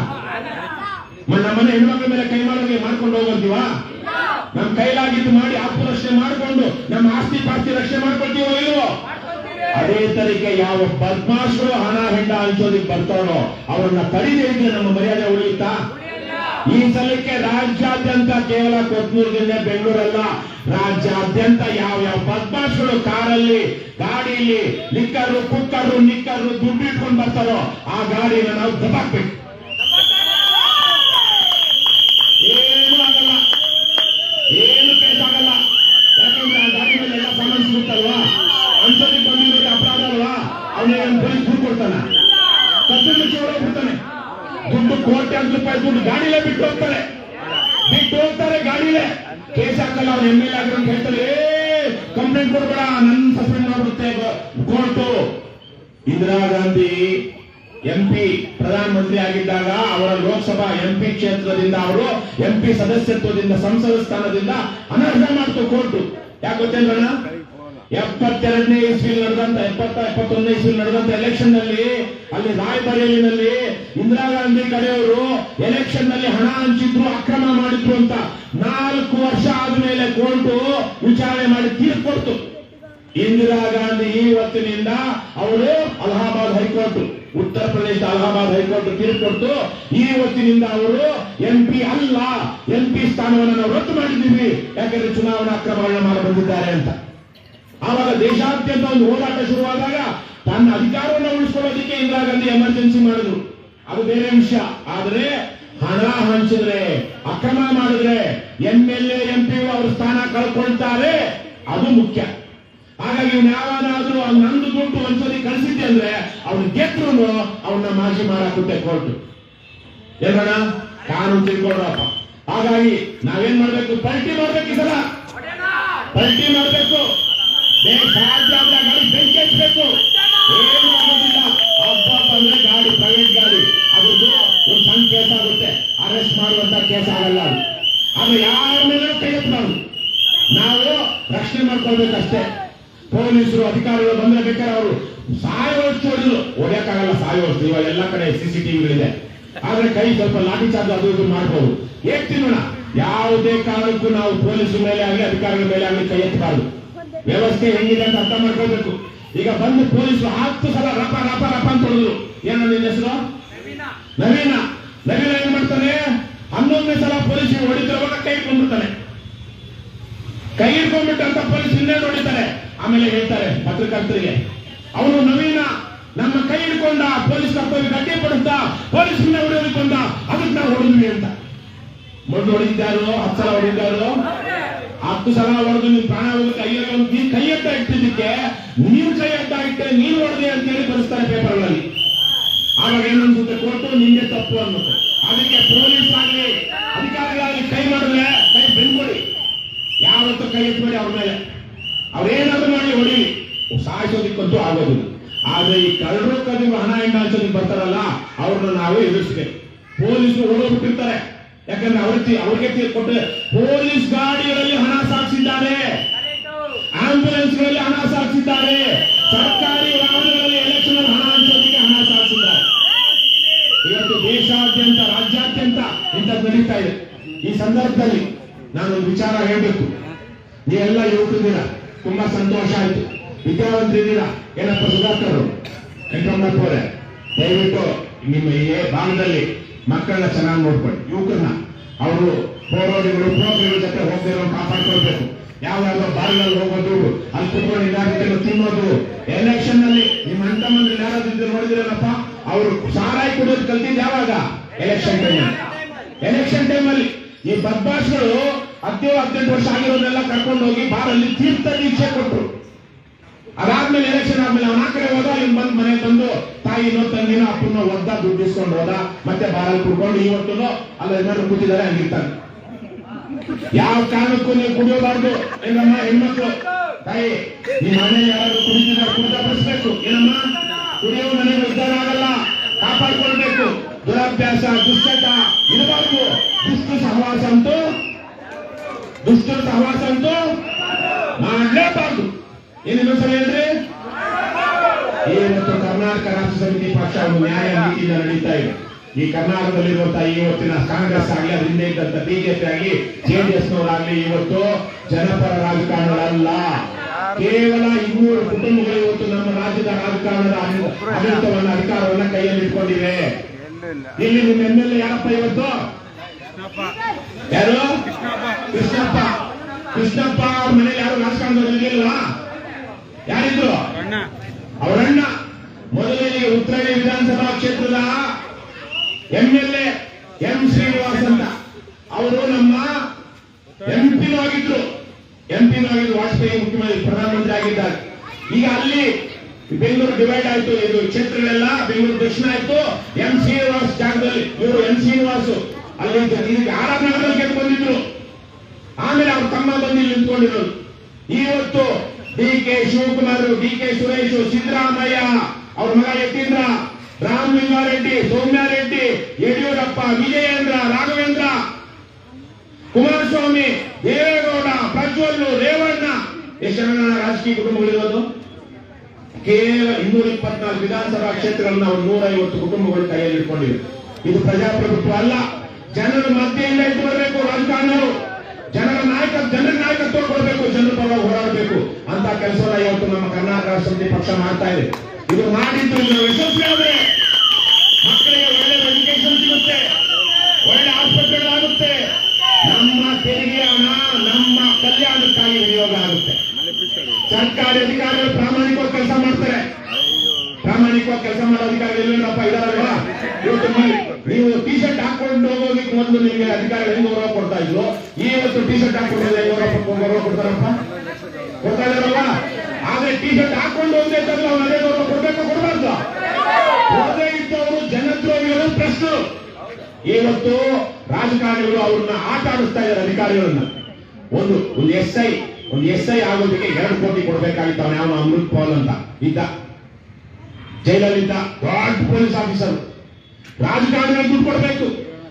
ನಮ್ಮನೆ ಹೆಣ್ಮಕ್ಳ ಮೇಲೆ ಕೈ ಮಾಡೋಕೆ ಮಾಡ್ಕೊಂಡು ಹೋಗಂತೀವಾ? ನಮ್ ಕೈಲಾಗಿದ್ದು ಮಾಡಿ ಆತ್ಮ ರಕ್ಷಣೆ ಮಾಡ್ಕೊಂಡು ನಮ್ಮ ಆಸ್ತಿ ಪಾಸ್ತಿ ರಕ್ಷಣೆ ಮಾಡ್ಕೊಳ್ತೀವೋ ಇಲ್ವೋ? ಅದೇ ತರೀಕೆ ಯಾವ ಬದ್ಮಾಶರು ಹಣ ಹೆಂಡ ಹಂಚೋದಿಕ್ ಬರ್ತಾರೋ ಅವರನ್ನ ತಡೆದೇ ಇದ್ರೆ ನಮ್ಮ ಮರ್ಯಾದೆ ಉಳಿಯುತ್ತಾ? ಈ ಸಲಕ್ಕೆ ರಾಜ್ಯಾದ್ಯಂತ ಕೇವಲ ಕೊತ್ನೂರಿನಿಂದ ಬೆಂಗಳೂರಲ್ಲ, ರಾಜ್ಯಾದ್ಯಂತ ಯಾವ ಬದ್ಮಾಶಗಳು ಕಾರಲ್ಲಿ, ಗಾಡಿಯಲ್ಲಿ ಲಿಕ್ಕರು, ಕುಕ್ಕರು, ನಿಕ್ಕರು ದುಡ್ಡು ಇಟ್ಕೊಂಡು ಬರ್ತಾರೋ ಆ ಗಾಡಿನ ನಾವು ದಬಾಕ್ಬೇಕು. ಏನು ಆಗಲ್ಲ, ಏನು ಕೇಸ್ ಆಗಲ್ಲ. ಯಾಕಂದ್ರೆ ಆ ಗಾಡಿ ಮೇಲೆ ಎಲ್ಲ ಸಾಮಾನು ಸಿಗುತ್ತಲ್ವಾ? ಅನ್ಸೋದಿಕ್ ಬಂದಿರೋದು ಅಪರಾಧ ಅಲ್ವಾ? ಅವನೇನು ಪೊಲೀಸ್ ದೂರು ಕೊಡ್ತಾನ, ಕತ್ತಲು ಹೊರಬಿಡ್ತಾನೆ. ದುಡ್ಡು ಕೋಟ್ಯಾಂತರ ರೂಪಾಯಿ ದುಡ್ಡು ಗಾಡಿಲೇ ಬಿಟ್ಟು ಹೋಗ್ತಾರೆ ಗಾಡಿಲೇ. ಕೇಸ್ ಹಾಕಲ್ಲ. ಅವ್ರು MLA ಆಗಿರೋ ಅಂತ ಹೇಳ್ತಾರೆ, ಕಂಪ್ಲೇಂಟ್ ಕೊಡ್ಬೇಡ, ನನ್ನ ಸಸ್ಪೆಂಡ್ ಮಾಡ್ಬಿಡುತ್ತೆ ಕೋರ್ಟು. ಇಂದಿರಾ ಗಾಂಧಿ MP ಪ್ರಧಾನಮಂತ್ರಿ ಆಗಿದ್ದಾಗ ಅವರ ಲೋಕಸಭಾ MP ಕ್ಷೇತ್ರದಿಂದ ಅವರು MP ಸದಸ್ಯತ್ವದಿಂದ ಸಂಸದ ಸ್ಥಾನದಿಂದ ಅನರ್ಹ ಮಾಡ್ತು ಕೋರ್ಟು. ಯಾಕೆ ಗೊತ್ತೇನೋಣ? 72ನೇ ಇಸ್ವಿಯಲ್ಲಿ ನಡೆದಂತ 71ನೇ ಇಸ್ವಿಯಲ್ಲಿ ನಡೆದಂತ ಎಲೆಕ್ಷನ್ ನಲ್ಲಿ ಅಲ್ಲಿ ರಾಯ್ಬರೇಲಿನಲ್ಲಿ ಇಂದಿರಾ ಗಾಂಧಿ ಕಡೆಯವರು ಎಲೆಕ್ಷನ್ ನಲ್ಲಿ ಹಣ ಹಂಚಿದ್ರು, ಅಕ್ರಮ ಮಾಡಿದ್ರು ಅಂತ 4 ವರ್ಷ ಆದ್ಮೇಲೆ ಕೋರ್ಟು ವಿಚಾರಣೆ ಮಾಡಿ ತೀರ್ಪು ಕೊಡ್ತು. ಇಂದಿರಾ ಗಾಂಧಿ ಇವತ್ತಿನಿಂದ ಅವರು ಅಲಹಾಬಾದ್ ಹೈಕೋರ್ಟ್, ಉತ್ತರ ಪ್ರದೇಶದ ಅಲಹಾಬಾದ್ ಹೈಕೋರ್ಟ್ ತೀರ್ಪು ಕೊಟ್ಟು ಇವತ್ತಿನಿಂದ ಅವರು MP ಅಲ್ಲ, MP ಸ್ಥಾನವನ್ನು ನಾವು ರದ್ದು ಮಾಡಿದ್ದೀವಿ, ಯಾಕಂದ್ರೆ ಚುನಾವಣಾ ಅಕ್ರಮಗಳನ್ನ ಮಾಡಿ ಬಂದಿದ್ದಾರೆ ಅಂತ. ಆವಾಗ ದೇಶಾದ್ಯಂತ ಒಂದು ಹೋರಾಟ ಶುರುವಾದಾಗ ತನ್ನ ಅಧಿಕಾರವನ್ನು ಉಳಿಸ್ಕೊಳ್ಳೋದಕ್ಕೆ ಇಂದಿರಾ ಗಾಂಧಿ ಎಮರ್ಜೆನ್ಸಿ ಮಾಡಿದ್ರು, ಅದು ಬೇರೆ ವಿಷಯ. ಆದ್ರೆ ಹಣ ಹಂಚಿದ್ರೆ, ಅಕ್ರಮ ಮಾಡಿದ್ರೆ MLA MP ಅವರ ಸ್ಥಾನ ಕಳ್ಕೊಳ್ತಾರೆ, ಅದು ಮುಖ್ಯ. ಹಾಗಾಗಿ ಇವ್ನು ಯಾವಾಗಾದ್ರೂ ನಂದು ದುಡ್ಡು ಒಂದ್ಸರಿ ಕಳಿಸಿದ್ದೆ ಅಂದ್ರೆ ಅವ್ನು ಗೆದ್ರು ಅವನ್ನ ಮಾಜಿ ಮಾಡಾಕುತ್ತೆ ಕೋರ್ಟ್. ಏನಣ್ಣ ಕಾನೂನು ತಿಳ್ಕೊಡ್ರಪ್ಪ. ಹಾಗಾಗಿ ನಾವೇನ್ ಮಾಡ್ಬೇಕು, ಪಲ್ಟಿ ಮಾಡ್ಬೇಕು. ಈ ಸಲ ಪಲ್ಟಿ ಮಾಡ್ಬೇಕು. ಸಾಧ್ಯ ಆದ್ರೆ ಗಾಡಿ ಬೆಂಕಿ ಹಚ್ಚಬೇಕು. ಏನು ಆಗೋದಿಲ್ಲ. ಹಬ್ಬ ಅಂದ್ರೆ ಗಾಡಿ ಪ್ರೈವೇಟ್ ಗಾಡಿ ಅದ್ರದ್ದು ಒಂದು ಸಣ್ಣ ಕೇಸ್ ಆಗುತ್ತೆ, ಅರೆಸ್ಟ್ ಮಾಡುವಂತ ಕೇಸ್ ಆಗಲ್ಲ. ಆದ್ರೆ ಯಾರ ಮೇಲೆ ಕೈ ಎತ್ತಬಾರ್ದು. ನಾವು ರಕ್ಷಣೆ ಮಾಡ್ಕೊಳ್ಬೇಕಷ್ಟೇ. ಪೊಲೀಸರು ಅಧಿಕಾರಿಗಳು ಬಂದ್ರೆ ಬೇಕಾದ್ರೆ ಅವರು ಸಾಯೋಷ್ಟು ಹೊಡೆದ್ರು, ಹೊಡೆಯಕ್ಕಾಗಲ್ಲ ಸಾಯೋಷ್ಟು. ಇವಾಗ ಎಲ್ಲ ಕಡೆ CCTVಗಳಿದೆ. ಆದ್ರೆ ಕೈ ಸ್ವಲ್ಪ ಲಾಠಿ ಚಾರ್ಜ್ ಅದು ಇದು ಮಾಡ್ಬೋದು. ಹೇಗ್ ತಿನ್ನೋಣ. ಯಾವುದೇ ಕಾರಣಕ್ಕೂ ನಾವು ಪೊಲೀಸರ ಮೇಲೆ ಆಗಲಿ ಅಧಿಕಾರಿಗಳ ಮೇಲೆ ಆಗಲಿ ಕೈ ಎತ್ತಬಾರ್ದು. ವ್ಯವಸ್ಥೆ ಹೆಂಗಿದೆ ಅಂತ ಅರ್ಥ ಮಾಡ್ಕೋಬೇಕು. ಈಗ ಬಂದು ಪೊಲೀಸರು 10 ಸಲ ರಪ ರಪ ರಪ ಅಂತ ಹೊಡೆದ್ರು. ಏನೋ ನಿನ್ನ ಹೆಸರು? ನವೀನ. ನವೀನ ಏನ್ ಮಾಡ್ತಾನೆ, 11ನೇ ಸಲ ಪೊಲೀಸರು ಹೊಡಿತಿರುವಾಗ ಕೈ ಇಟ್ಕೊಂಡ್ಬಿಡ್ತಾನೆ. ಕೈ ಇಟ್ಕೊಂಡ್ಬಿಟ್ಟಂತ ಪೊಲೀಸ್ ಇನ್ನೇನು ಹೊಡಿತಾರೆ. ಆಮೇಲೆ ಹೇಳ್ತಾರೆ ಪತ್ರಕರ್ತರಿಗೆ, ಅವನು ನವೀನ ನಮ್ಮ ಕೈ ಹಿಡ್ಕೊಂಡ, ಪೊಲೀಸ್ ಕರ್ತವ್ಯ ಅಡ್ಡಿ ಪಡಿಸ್ದ, ಪೊಲೀಸ್ ಹೊಡೆಯೋದಕ್ಕೊಂಡ, ಅದಕ್ಕೆ ನಾವು ಹೊಡೆದ್ವಿ ಅಂತ. ಮೊದಲು ಹೊಡಿದ್ದಾರು 10 ಸಲ ಹೊಡಿದ್ದಾರು. 10 ಸಲ ಹೊಡೆದು ನೀವು ಪ್ರಾಣ ಹೋಗುತ್ತೆ. ನೀನ್ ಕೈ ಎತ್ತ ಇಟ್ಟಿದ್ದಕ್ಕೆ ನೀನ್ ಕೈ ಎತ್ತ ಇಟ್ಟೆ, ನೀನ್ ಹೊಡೆದೆ ಅಂತ ಹೇಳಿ ಬರೆಸ್ತಾರೆ ಪೇಪರ್ಗಳಲ್ಲಿ. ಆವಾಗ ಏನನ್ಸುತ್ತೆ, ಕೋರ್ಟು ನಿಂಗೆ ತಪ್ಪು ಅನ್ನುತ್ತೆ. ಅದಕ್ಕೆ ಪೊಲೀಸ್ ಆಗಲಿ ಅಧಿಕಾರಿಗಳಾಗಲಿ ಕೈ ಮಾಡಿದ್ರೆ ಕೈ ಬೆಂದ್ಕೊಡಿ. ಯಾವತ್ತೂ ಕೈ ಎತ್ತಬೇಡಿ ಅವ್ರ ಮೇಲೆ. ಅವ್ರೇನಾದ್ರೂ ಮಾಡಿ ಹೊಡಿಲಿ, ಸಾಯಿಸೋದಿಕ್ಕಂತೂ ಆಗೋದಿಲ್ಲ. ಆದ್ರೆ ಈ ಕಳ್ಳರು ಕದಿಗೂ ಹಣ ಹಿಂಗಾಲ್ಸೋದಕ್ಕೆ ಬರ್ತಾರಲ್ಲ, ಅವ್ರನ್ನ ನಾವು ಎದುರಿಸ್ಬೇಕು. ಪೊಲೀಸರು ಓಡೋಗ್ಬಿಟ್ಟಿರ್ತಾರೆ. ಯಾಕಂದ್ರೆ ಅವ್ರಿಗೆ ಕೊಟ್ಟರೆ ಪೊಲೀಸ್ ಗಾಡಿಗಳಲ್ಲಿ ಹಣ ಸಾಗಿಸಿದ್ದಾರೆ, ಆಂಬ್ಯುಲೆನ್ಸ್ಗಳಲ್ಲಿ ಹಣ ಸಾಗಿಸಿದ್ದಾರೆ, ಸರ್ಕಾರಿ ವಾಹನಗಳಲ್ಲಿ ಎಲೆಕ್ಷನ್ ಹಣ ಹಂಚೋದಕ್ಕೆ ಹಣ ಸಾಗಿಸಿದ್ದಾರೆ. ಇವತ್ತು ದೇಶಾದ್ಯಂತ ರಾಜ್ಯಾದ್ಯಂತ ಇಂಥದ್ದು ನಡೀತಾ ಇದೆ. ಈ ಸಂದರ್ಭದಲ್ಲಿ ನಾನೊಂದು ವಿಚಾರ ಹೇಳ್ಬೇಕು. ನೀವೆಲ್ಲ ಯುವಕರಿದ್ದೀರಾ, ತುಂಬಾ ಸಂತೋಷ ಆಯ್ತು. ವಿದ್ಯಾವಂತರಿದ್ದೀರಾ. ಏನಪ್ಪ ಸುಧಾಕರ್ ವೆಂಕಟರಮಣಪ್ಪವರೇ, ದಯವಿಟ್ಟು ನಿಮ್ಮ ಈ ಭಾಗದಲ್ಲಿ ಮಕ್ಕಳನ್ನ ಚೆನ್ನಾಗಿ ನೋಡ್ಕೊಳ್ಳಿ. ಯುವಕರನ್ನ ಅವರು ಪೌರೋಡಿಗಳು ಪೋಖರಿಗಳ ಜೊತೆ ಹೋಗ್ತಿರೋ ಕಾಪಾಡ್ಕೊಳ್ಬೇಕು. ಯಾವ್ಯಾವ ಬಾರಿಗಳಲ್ಲಿ ಹೋಗೋದು, ಅಲ್ಲಿ ಕುತ್ಕೊಂಡು ಇದಾಗುತ್ತೆ ತಿನ್ನೋದು. ಎಲೆಕ್ಷನ್ ನಲ್ಲಿ ನಿಮ್ಮ ಅಣ್ಣ ಮಂದಿ ಯಾರಾದ್ರೂ ನೋಡಿದಿರಲ್ಲಪ್ಪ, ಅವರು ಸಾರಾಯಿ ಕುಡಿಯೋದು ಕಲ್ತಿದ್ದು ಯಾವಾಗ? ಎಲೆಕ್ಷನ್ ಟೈಮಲ್ಲಿ. ಈ ಬದ್ಮಾಶ್ಗಳು 17-18 ವರ್ಷ ಆಗಿರೋದೆಲ್ಲ ಕರ್ಕೊಂಡು ಹೋಗಿ ಬಾರಲ್ಲಿ ತೀರ್ಥ ದೀಕ್ಷೆ ಕೊಟ್ಟರು. ಅದಾದ್ಮೇಲೆ ಎಲೆಕ್ಷನ್ ಆದ್ಮೇಲೆ ಅವನ ಕಡೆ ಹೋದ, ಇನ್ ಬಂದ್ ಮನೆ ತಂದು ತಾಯಿನೋ ತಂಗಿನೋ ಅಪ್ಪನೋ ಒದ್ದ ದುಡ್ಡು ಇಸ್ಕೊಂಡು ಹೋದ, ಮತ್ತೆ ಬಾರಲ್ಲಿ ಕುಡ್ಕೊಂಡು ಇವತ್ತು ಅಲ್ಲ ಏನಾದ್ರು ಕೂತಿದ್ದಾರೆ ಹಂಗಿರ್ತಾನೆ. ಯಾವ ಕಾರಣಕ್ಕೂ ನೀವು ಕುಡಿಯೋಬಾರ್ದು. ಏನಮ್ಮ ಹೆಣ್ಮಕ್ಳು ತಾಯಿ, ನಿಮ್ಮ ಮನೆ ಯಾರಾದ್ರೂ ಕುಡಿತಿದ್ದಾರೆ ಕುಡಿದ ಬಡಿಸ್ಬೇಕು. ಏನಮ್ಮ, ಕುಡಿಯೋ ಮನೆ ಉದ್ಧಾರ ಆಗಲ್ಲ, ಕಾಪಾಡ್ಕೊಳ್ಬೇಕು. ದುರಭ್ಯಾಸ ದುಶ್ಚಟ ಇರಬಾರ್ದು. ದುಷ್ಟರ ಸಹವಾಸ ಅಂತೂ ಮಾಡಲೇಬಾರ್ದು. ಏನಿನ್ನೊಂದ್ಸಲ ಹೇಳ್ರಿ. ಇವತ್ತು ಕರ್ನಾಟಕ ರಾಷ್ಟ್ರ ಸಮಿತಿ ಪಕ್ಷ ಒಂದು ನ್ಯಾಯ ನೀತಿಯಿಂದ ನಡೀತಾ ಇದೆ. ಈ ಕರ್ನಾಟಕದಲ್ಲಿರುವಂತಹ ಇವತ್ತಿನ ಕಾಂಗ್ರೆಸ್ ಆಗಲಿ, ಅದರಿಂದ ಇದ್ದಂತ ಬಿಜೆಪಿ ಆಗಲಿ, JDS ಇವತ್ತು ಜನಪರ ರಾಜಕಾರಣಗಳಲ್ಲ. ಕೇವಲ 200 ಕುಟುಂಬಗಳು ಇವತ್ತು ನಮ್ಮ ರಾಜ್ಯದ ರಾಜಕಾರಣದ ಆಡಳಿತವನ್ನ ಅಧಿಕಾರವನ್ನ ಕೈಯಲ್ಲಿ ಇಟ್ಕೊಂಡಿವೆ. ಇಲ್ಲಿ ನಿಮ್ಮ MLA ಯಾರಪ್ಪ ಇವತ್ತು? ಯಾರು? ಕೃಷ್ಣಪ್ಪ ಅವ್ರ ಮನೇಲಿ ಯಾರು ರಾಜಕಾರಣದಲ್ಲಿ ಇರಲಿಲ್ವಾ? ಯಾರಿದ್ರು? ಅವರಣ್ಣ. ಮೊದಲಿಗೆ ಉತ್ತರಾಳಿ ವಿಧಾನಸಭಾ ಕ್ಷೇತ್ರದ MLA M. ಶ್ರೀನಿವಾಸ್ ಅಂತ ಅವರು ನಮ್ಮ MP ಆಗಿದ್ರು. ವಾಜಪೇಯಿ ಮುಖ್ಯಮಂತ್ರಿ ಪ್ರಧಾನಮಂತ್ರಿ ಆಗಿದ್ದಾರೆ. ಈಗ ಅಲ್ಲಿ ಬೆಂಗಳೂರು ಡಿವೈಡ್ ಆಯ್ತು. ಇದು ಕ್ಷೇತ್ರಗಳೆಲ್ಲ ಬೆಂಗಳೂರು ದಕ್ಷಿಣ ಆಯ್ತು. M. ಶ್ರೀನಿವಾಸ್ ಜಾಗದಲ್ಲಿ ಇವರು M. ಶ್ರೀನಿವಾಸ್ ಅಲ್ಲಿ ಆರಾಧನಗರದಲ್ಲಿ ಗೆದ್ದು ಬಂದಿದ್ರು. ಆಮೇಲೆ ಅವ್ರ ತಮ್ಮ ಬಂದು ನಿಂತ್ಕೊಂಡಿರೋದು. ಇವತ್ತು DK ಶಿವಕುಮಾರ್, DK ಸುರೇಶ್, ಸಿದ್ದರಾಮಯ್ಯ, ಅವ್ರ ಮಗ ಯತೀಂದ್ರ, ರಾಮಲಿಂಗಾರೆಡ್ಡಿ, ಸೌಮ್ಯಾರೆಡ್ಡಿ, ಯಡಿಯೂರಪ್ಪ, ವಿಜಯೇಂದ್ರ, ರಾಘವೇಂದ್ರ, ಕುಮಾರಸ್ವಾಮಿ, ದೇವೇಗೌಡ, ಪ್ರಜ್ವಲ್, ರೇವಣ್ಣ, ಎಷ್ಟು ಜನ ರಾಜಕೀಯ ಕುಟುಂಬಗಳಿರೋದು? ಕೇವಲ 224 ವಿಧಾನಸಭಾ ಕ್ಷೇತ್ರಗಳನ್ನ ನಾವು 150 ಕುಟುಂಬಗಳು ಕೈಯಲ್ಲಿ ಇಟ್ಕೊಂಡಿವೆ. ಇದು ಪ್ರಜಾಪ್ರಭುತ್ವ ಅಲ್ಲ. ಜನರ ಮಧ್ಯೆಯಿಂದ ಇಟ್ಟು ಬರಬೇಕು ರಾಜಕಾರಣರು. ಜನರಿಗೆ ನಾಯಕತ್ವ ಕೊಡಬೇಕು, ಜನರ ಪರವಾಗಿ ಹೋರಾಡಬೇಕು ಅಂತ ಕೆಲಸವನ್ನ ಇವತ್ತು ನಮ್ಮ ಕರ್ನಾಟಕ ರಾಷ್ಟ್ರ ಸಮಿತಿ ಪಕ್ಷ ಮಾಡ್ತಾ ಇದೆ. ಇದು ಮಾಡಿದ್ದು ಯಶಸ್ವಿ ಆದರೆ ಮಕ್ಕಳಿಗೆ ಒಳ್ಳೆ ಎಜುಕೇಶನ್ ಸಿಗುತ್ತೆ, ಒಳ್ಳೆ ಆಸ್ಪತ್ರೆಗಳಾಗುತ್ತೆ, ನಮ್ಮ ತೆರಿಗೆ ಹಣ ನಮ್ಮ ಕಲ್ಯಾಣಕ್ಕಾಗಿ ವಿನಿಯೋಗ ಆಗುತ್ತೆ. ಸರ್ಕಾರಿ ಅಧಿಕಾರಿಗಳು ಪ್ರಾಮಾಣಿಕವಾಗಿ ಕೆಲಸ ಮಾಡ್ತಾರೆ. ಪ್ರಾಮಾಣಿಕವಾಗಿ ಕೆಲಸ ಮಾಡೋ ಅಧಿಕಾರಿಗಳು ಏನಪ್ಪ ಇದಾರಲ್ವ? ಇವತ್ತು ನೀವು ಟಿ ಶರ್ಟ್ ಹಾಕೊಂಡು ಹೋಗೋದಕ್ಕೆ ಮೊದಲು ನಿಮಗೆ ಅಧಿಕಾರಿಗಳು ಹೆಂಗ್ ಗೌರವ ಕೊಡ್ತಾ ಇದ್ರು, ಇವತ್ತು ಟಿ ಶರ್ಟ್ ಹಾಕೊಂಡು ಗೌರವ ಕೊಡ್ತಾರಪ್ಪ, ಕೊಡ್ತಾ ಇದಾರಲ್ವ? ಆ ಆದ್ರೆ ಟಿ ಶರ್ಟ್ ಹಾಕೊಂಡು ಒಂದೇ ಇದ್ದಲ್ಲ ಅವ್ನು ಅದೇ ಗೌರವ ಕೊಡ್ಬೇಕು ಕೊಡಬಾರ್ದು. ಹೋದೇ ಇದ್ದವರು ಜನದ್ರೋಹಿಗಳು ಪ್ರಶ್ನೆ. ಇವತ್ತು ರಾಜಕಾರಣಿಗಳು ಅವ್ರನ್ನ ಆಟ ಆಡಿಸ್ತಾ ಇದ್ದಾರೆ ಅಧಿಕಾರಿಗಳನ್ನ. ಒಂದು ಎಸ್ ಐ ಆಗೋದಕ್ಕೆ 2 ಕೋಟಿ ಕೊಡ್ಬೇಕಾಗಿತ್ತು. ಅವನ ಯಾವ ಅಮೃತ್ ಪಾಲ್ ಅಂತ ಇದ್ದ, ಜೈಲಲ್ಲಿದ್ದ ದೊಡ್ಡ ಪೊಲೀಸ್ ಆಫೀಸರ್. ರಾಜಕಾರಣಿಗಳಿಗೆ ದುಡ್ಡು ಕೊಡಬೇಕು.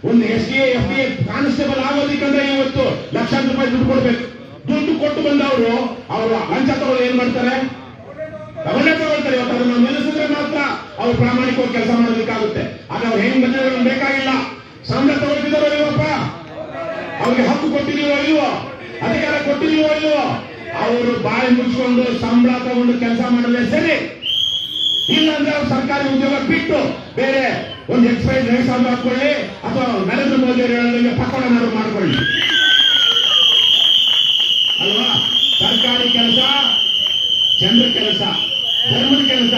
ಒಂದು SDA FDA ಕಾನ್ಸ್ಟೇಬಲ್ ಆಗೋದಕ್ಕಂದ್ರೆ ಇವತ್ತು ಲಕ್ಷಾಂತರ ರೂಪಾಯಿ ದುಡ್ಡು ಕೊಡ್ಬೇಕು. ದುಡ್ಡು ಕೊಟ್ಟು ಬಂದವರು ಅವರು ಲಂಚ ತಗೊಳ್ಳಿ ಏನ್ ಮಾಡ್ತಾರೆ, ತಗೊಳ್ತಾರೆ. ಇವತ್ತು ಅದನ್ನ ನಿಲ್ಲಿಸಿದ್ರೆ ಮಾತ್ರ ಅವ್ರು ಪ್ರಾಮಾಣಿಕವಾಗಿ ಕೆಲಸ ಮಾಡೋದಕ್ಕಾಗುತ್ತೆ. ಆದ್ರೆ ಅವ್ರು ಹೆಂಗ್ ಬಂದಿರೋ ಬೇಕಾಗಿಲ್ಲ. ಸಂಬಳ ತಗೊಳ್ತಿದಾರೋ ಇಲ್ಲಪ್ಪ, ಅವ್ರಿಗೆ ಹಕ್ಕು ಕೊಟ್ಟಿದೀವೋ ಇಲ್ವೋ, ಅಧಿಕಾರ ಕೊಟ್ಟಿದೀವೋ ಇಲ್ವೋ, ಅವರು ಬಾಯಿ ಮುಚ್ಕೊಂಡು ಸಂಬಳ ತಗೊಂಡು ಕೆಲಸ ಮಾಡಿದ್ರೆ ಸರಿ. ಇಲ್ಲಾಂದ್ರೆ ಅವ್ರು ಸರ್ಕಾರಿ ಉದ್ಯೋಗ ಬಿಟ್ಟು ಬೇರೆ ಒಂದು ಎಕ್ಸೈಸ್ ರೈಸ್ ಅಂತ ಹಾಕೊಳ್ಳಿ, ಅಥವಾ ನರೇಂದ್ರ ಮೋದಿ ಅವರು ಹೇಳೋದಕ್ಕೆ ಪಕೋಡನಾದ್ರು ಮಾಡ್ಕೊಳ್ಳಿ ಅಲ್ವಾ. ಸರ್ಕಾರಿ ಕೆಲಸ, ಜನರ ಕೆಲಸ, ಧರ್ಮದ ಕೆಲಸ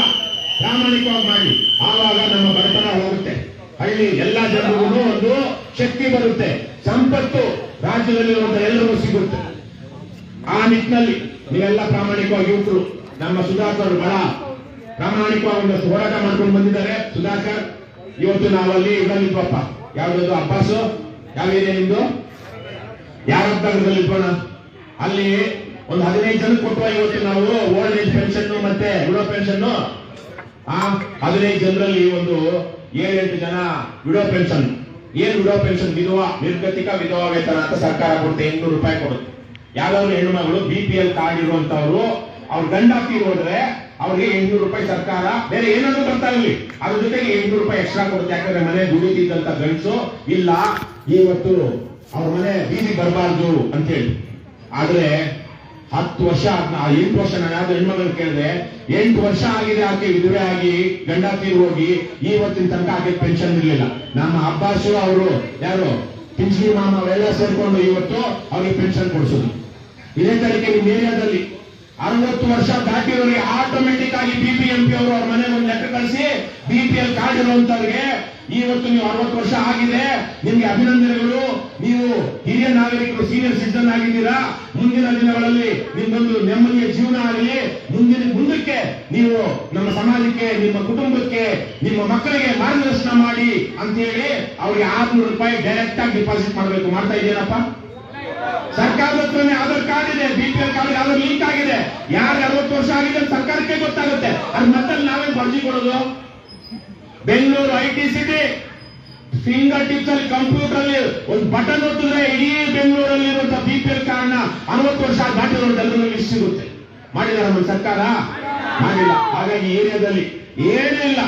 ಪ್ರಾಮಾಣಿಕವಾಗಿ ಮಾಡಿ. ಆವಾಗ ನಮ್ಮ ಬಡತನ ಹೋಗುತ್ತೆ. ಹಳ್ಳಿ ಎಲ್ಲಾ ಜನರಿಗೂ ಒಂದು ಶಕ್ತಿ ಬರುತ್ತೆ, ಸಂಪತ್ತು ರಾಜ್ಯದಲ್ಲಿ ಎಲ್ಲರಿಗೂ ಸಿಗುತ್ತೆ. ಆ ನಿಟ್ಟಿನಲ್ಲಿ ನೀವೆಲ್ಲ ಪ್ರಾಮಾಣಿಕವಾಗಿ ಯುವಕರು, ನಮ್ಮ ಸುಧಾಕರ್ ಬಹಳ ಪ್ರಾಮಾಣಿಕವಾಗಿ ಒಂದಷ್ಟು ಹೋರಾಟ ಮಾಡ್ಕೊಂಡು ಬಂದಿದ್ದಾರೆ. ಸುಧಾಕರ್, ಇವತ್ತು ನಾವಲ್ಲಿ ಇದಲ್ಲಿದ್ವಪ್ಪ, ಯಾವ್ದು ಅಬ್ಬಾಸು, ಯಾವ ಏರಿಯಾ ನಿಮ್ದು, ಯಾವ ಇದ್ವಣ, ಅಲ್ಲಿ ಒಂದು 15 ಜನ ಕೊಟ್ಟುವ. ಇವತ್ತು ನಾವು ಓಲ್ಡ್ ಏಜ್ ಪೆನ್ಷನ್ ಮತ್ತೆ ವಿಡೋ ಪೆನ್ಷನ್, ಆ 15 ಜನರಲ್ಲಿ ಒಂದು 7-8 ಜನ ವಿಡೋ ಪೆನ್ಷನ್. ಏನ್ ವಿಡೋ ಪೆನ್ಷನ್, ನಿರ್ಗತಿಕ ವಿಧವಾ ವೇತನ ಅಂತ ಸರ್ಕಾರ ಕೊಡುತ್ತೆ, 800 ರೂಪಾಯಿ ಕೊಡುತ್ತೆ. ಯಾವ್ದಾದ್ರು ಹೆಣ್ಣು ಮಗಳು BPL ಕಾರ್ಡ್ ಇರುವಂತವ್ರು ಅವ್ರ ಗಂಡ ತೀರೋದ್ರೆ ಅವ್ರಿಗೆ 800 ರೂಪಾಯಿ ಸರ್ಕಾರ ಬೇರೆ ಏನಾದ್ರು ಬರ್ತಾ ಇರಲಿ ಅದ್ರ ಜೊತೆಗೆ 800 ರೂಪಾಯಿ ಎಕ್ಸ್ಟ್ರಾ ಕೊಡುತ್ತೆ. ಯಾಕಂದ್ರೆ ಮನೆ ದುಡಿತಿದ್ದಂತ ಗಂಡಸು ಇಲ್ಲ, ಇವತ್ತು ಅವ್ರ ಮನೆ ಬೀದಿ ಬರಬಾರ್ದು ಅಂತ ಹೇಳಿ. ಆದ್ರೆ 10 ವರ್ಷ 8 ವರ್ಷ ನಾನು ಯಾವ್ದು ಹೆಣ್ಮಗಳು ಕೇಳಿದೆ, 8 ವರ್ಷ ಆಗಿದೆ ಆಕೆ ವಿಧವೆ ಆಗಿ, ಗಂಡ ತೀರ್ ಹೋಗಿ, ಇವತ್ತಿನ ತನಕ ಆಕೆ ಪೆನ್ಷನ್ ಇರಲಿಲ್ಲ. ನಮ್ಮ ಅಬ್ಬಾಸು ಅವರು ಯಾರು ಪಿಂಚಣಿ ಮಾಮ ಅವೆಲ್ಲ ಸೇರ್ಕೊಂಡು ಇವತ್ತು ಅವ್ರಿಗೆ ಪೆನ್ಷನ್ ಕೊಡಿಸೋದು. ಇದೇ ತರೀಕೆ ನಿಮ್ಮ ಏರಿಯಾದಲ್ಲಿ 60 ವರ್ಷ ದಾಟಿರೋರಿಗೆ ಆಟೋಮೆಟಿಕ್ ಆಗಿ BBMP ಅವರು ಅವ್ರ ಮನೆಗೆ ಒಂದು ಲೆಕ್ಕ ಕಳಿಸಿ BPL ಕಾರ್ಡ್ ಇರುವಂತವ್ರಿಗೆ ಇವತ್ತು ನೀವು 60 ವರ್ಷ ಆಗಿದೆ, ನಿಮ್ಗೆ ಅಭಿನಂದನೆಗಳು, ನೀವು ಹಿರಿಯ ನಾಗರಿಕರು, ಸೀನಿಯರ್ ಸಿಟಿಜನ್ ಆಗಿದ್ದೀರಾ, ಮುಂದಿನ ದಿನಗಳಲ್ಲಿ ನಿಮ್ಮೊಂದು ನೆಮ್ಮದಿಯ ಜೀವನ ಆಗಲಿ, ಮುಂದಕ್ಕೆ ನೀವು ನಮ್ಮ ಸಮಾಜಕ್ಕೆ, ನಿಮ್ಮ ಕುಟುಂಬಕ್ಕೆ, ನಿಮ್ಮ ಮಕ್ಕಳಿಗೆ ಮಾರ್ಗದರ್ಶನ ಮಾಡಿ ಅಂತ ಹೇಳಿ ಅವ್ರಿಗೆ 600 ರೂಪಾಯಿ ಡೈರೆಕ್ಟ್ ಆಗಿ ಡಿಪಾಸಿಟ್ ಮಾಡಬೇಕು. ಮಾಡ್ತಾ ಇದೆಯೇನಪ್ಪ? ಸರ್ಕಾರದ ಹತ್ರನೇ ಆಧಾರ್ ಕಾರ್ಡ್ ಇದೆ, BPL ಕಾರ್ಡ್ ಆಧಾರ್ ಲಿಂಕ್ ಆಗಿದೆ. ಯಾರು 60 ವರ್ಷ ಆಗಿದೆ ಸರ್ಕಾರಕ್ಕೆ ಗೊತ್ತಾಗುತ್ತೆ. ಅದ್ ಮತ್ತೆ ನಾವೇನ್ ಬರ್ಜಿ ಕೊಡೋದು? Bengaluru IT city, finger tips ಅಲ್ಲಿ ಕಂಪ್ಯೂಟರ್ ಅಲ್ಲಿ ಒಂದು ಬಟನ್ ಒತ್ತಿದ್ರೆ ಇಡೀ ಬೆಂಗಳೂರಲ್ಲಿ ಇರುವಂತಹ BPL ಕಾರ್ಡ್ ನ 60 ವರ್ಷ ದಾಟಿರೋದೆಲ್ಲರೂ ಲಿಸ್ಟ್ ಸಿಗುತ್ತೆ. ಮಾಡಿದಾರ ನಮ್ಮ ಸರ್ಕಾರ? ಮಾಡಿಲ್ಲ. ಹಾಗಾಗಿ ಏರಿಯಾದಲ್ಲಿ ಏನೂ ಇಲ್ಲ.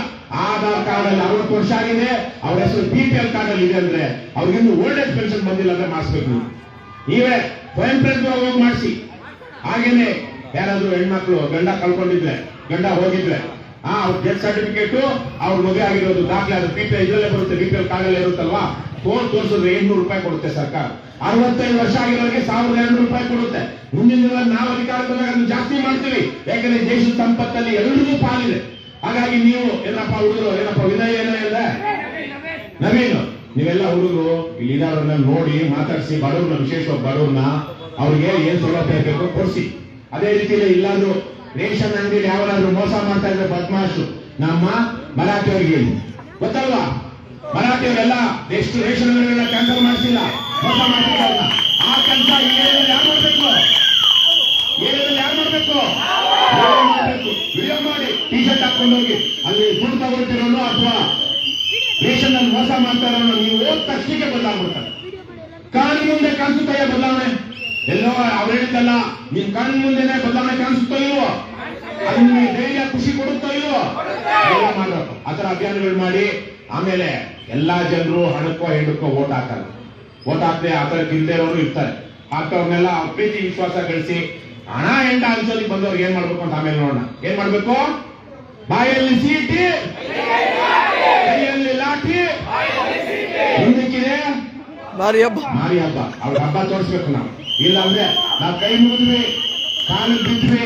ಆಧಾರ್ ಕಾರ್ಡ್ ಅಲ್ಲಿ 60 ವರ್ಷ ಆಗಿದೆ, ಅವ್ರ ಹೆಸರು BPL ಕಾರ್ಡ್ ಅಲ್ಲಿ ಇದೆ ಅಂದ್ರೆ ಅವ್ರಿಗಿನ್ನು ಓಲ್ಡ್ ಏಜ್ ಪೆನ್ಷನ್ ಬಂದಿಲ್ಲ ಅಂದ್ರೆ ಮಾಡಿಸ್ಬೇಕು. ನೀವೇ ಸ್ವಯಂ ಪ್ರೇರಿತ ಹೋಗಿ ಮಾಡಿಸಿ. ಹಾಗೇನೆ ಯಾರಾದ್ರೂ ಹೆಣ್ಮಕ್ಳು ಗಂಡ ಕಳ್ಕೊಂಡಿದ್ರೆ, ಗಂಡ ಹೋಗಿದ್ರೆ, ಅವ್ರ ಡೆತ್ ಸರ್ಟಿಫಿಕೇಟ್, ಅವ್ರ ಮದುವೆ ಆಗಿರೋದು ದಾಖಲೆ, ಅದು ಇದ್ರಲ್ಲೇ ಬರುತ್ತೆ, BPL ಕಾರ್ಡ್ ಇರುತ್ತಲ್ವಾ, ತೋರಿಸಿದ್ರೆ 800 ರೂಪಾಯಿ ಕೊಡುತ್ತೆ ಸರ್ಕಾರ. 65 ವರ್ಷ ಆಗಿರೋರಿಗೆ 1200 ರೂಪಾಯಿ ಕೊಡುತ್ತೆ. ಮುಂದಿನ ದಿನ ನಾವು ಅಧಿಕಾರದಲ್ಲಿ ಅದನ್ನು ಜಾಸ್ತಿ ಮಾಡ್ತೀವಿ. ಯಾಕಂದ್ರೆ ದೇಶದ ಸಂಪತ್ತಲ್ಲಿ ಎಲ್ಲರಿಗೂ ಪಾಲಿದೆ. ಹಾಗಾಗಿ ನೀವು ಏನಪ್ಪ ಹುಡುಗರು, ಏನಪ್ಪ ವಿನಯ್ ಏನೋ ಇದೆ, ನವೀನ್, ನೀವೆಲ್ಲ ಹುಡುಗರು ಇಲ್ಲಿ ಇದಾವ್ರನ್ನ ನೋಡಿ ಮಾತಾಡಿಸಿ, ಬಡವ್ರನ್ನ, ವಿಶೇಷವಾಗಿ ಬಡವ್ರನ್ನ, ಅವ್ರಿಗೆ ಏನ್ ಸೌಲಭ್ಯ ಬೇಕು ಕೊಡಿಸಿ. ಅದೇ ರೀತಿಯಲ್ಲಿ ಇಲ್ಲಾಂದ್ರು ರೇಷನ್ ಅಂಗಡಿಯಲ್ಲಿ ಯಾವಾದ್ರೂ ಮೋಸ ಮಾಡ್ತಾ ಇದ್ರೆ ಬದ್ಮಾಶು, ನಮ್ಮ ಮರಾಠಿಯವ್ರಿಗೆ ಹೇಳಿ, ಗೊತ್ತಲ್ವಾ? ಮರಾಠಿಯವರೆಲ್ಲ ಎಷ್ಟು ರೇಷನ್ ಅಂಗಡಿಗಳನ್ನ ಕ್ಯಾನ್ಸಲ್ ಮಾಡಿಸಿಲ್ಲ, ಮೋಸ ಮಾಡ್ತಿಲ್ಲ. ಆ ಕೆಲಸ ಏರಿಯಾದಲ್ಲಿ ಯಾರು ಮಾಡ್ಬೇಕು? ಏರಿಯಾದಲ್ಲಿ ಯಾರು ಮಾಡ್ಬೇಕು? ವಿಡಿಯೋ ಮಾಡಿ ಟಿ ಶರ್ಟ್ ಹಾಕೊಂಡು ಹೋಗಿ ಅಲ್ಲಿ ದುಡ್ಡು ತಗೊಳ್ತಿರೋನು ಅಥವಾ ರೇಷನ್ ಅಲ್ಲಿ ಮೋಸ ಮಾಡ್ತಾರೋ ನೀವು ಹೋದ ತಕ್ಷಣಕ್ಕೆ ಬದಲಾಗ್ಬಿಡ್ತಾರೆ. ಕಾಣ್ ಮುಂದೆ ಕಾಣಿಸುತ್ತಯ್ಯ ಬದಲಾವಣೆ? ಎಲ್ಲೋ ಅವ್ರು ಹೇಳಿದ್ದಲ್ಲ, ನಿನ್ ಕಣ್ ಮುಂದೆನೆ ಬದಲಾವಣೆ ಕಾಣಿಸುತ್ತೋ ಇಲ್ವೋ? ಅದು ನಿಮಗೆ ಧೈರ್ಯ, ಖುಷಿ ಕೊಡುತ್ತೋ ಇಲ್ವೋ? ಮಾಡಬೇಕು. ಆತರ ಅಭಿಯಾನಗಳು ಮಾಡಿ. ಆಮೇಲೆ ಎಲ್ಲಾ ಜನರು ಹಣಕ್ಕೋ ಹೆಣ್ಣಕ್ಕೋ ಓಟ್ ಹಾಕಲ್ಲ. ಓಟ್ ಹಾಕ್ದೆ ಆತರ ಗಿಲ್ದೇರೋರು ಇರ್ತಾರೆ. ಹಾಕೋರ್ನೆಲ್ಲ ಪ್ರೀತಿ ವಿಶ್ವಾಸ ಗಳಿಸಿ ಹಣ ಹೆಂಡ ಅನ್ಸೋದಕ್ಕೆ ಬಂದವ್ರಿಗೆ ಏನ್ ಮಾಡ್ಬೇಕು ಅಂತ ಆಮೇಲೆ ನೋಡೋಣ. ಏನ್ ಮಾಡ್ಬೇಕು? ಬಾಯಲ್ಲಿ ಸೀಟಿ, ಕೈಯಲ್ಲಿ ಲಾಠಿ, ಮುಂದಕ್ಕಿದೆ ಮಾರಿ ಹಬ್ಬ. ಅವ್ರ ಹಬ್ಬ ತೋರಿಸ್ಬೇಕು ನಾವು. ಇಲ್ಲ ಅಂದ್ರೆ ನಾವು ಕೈ ಮುಗಿದ್ವಿ, ಕಾಲು ಬಿದ್ವಿ,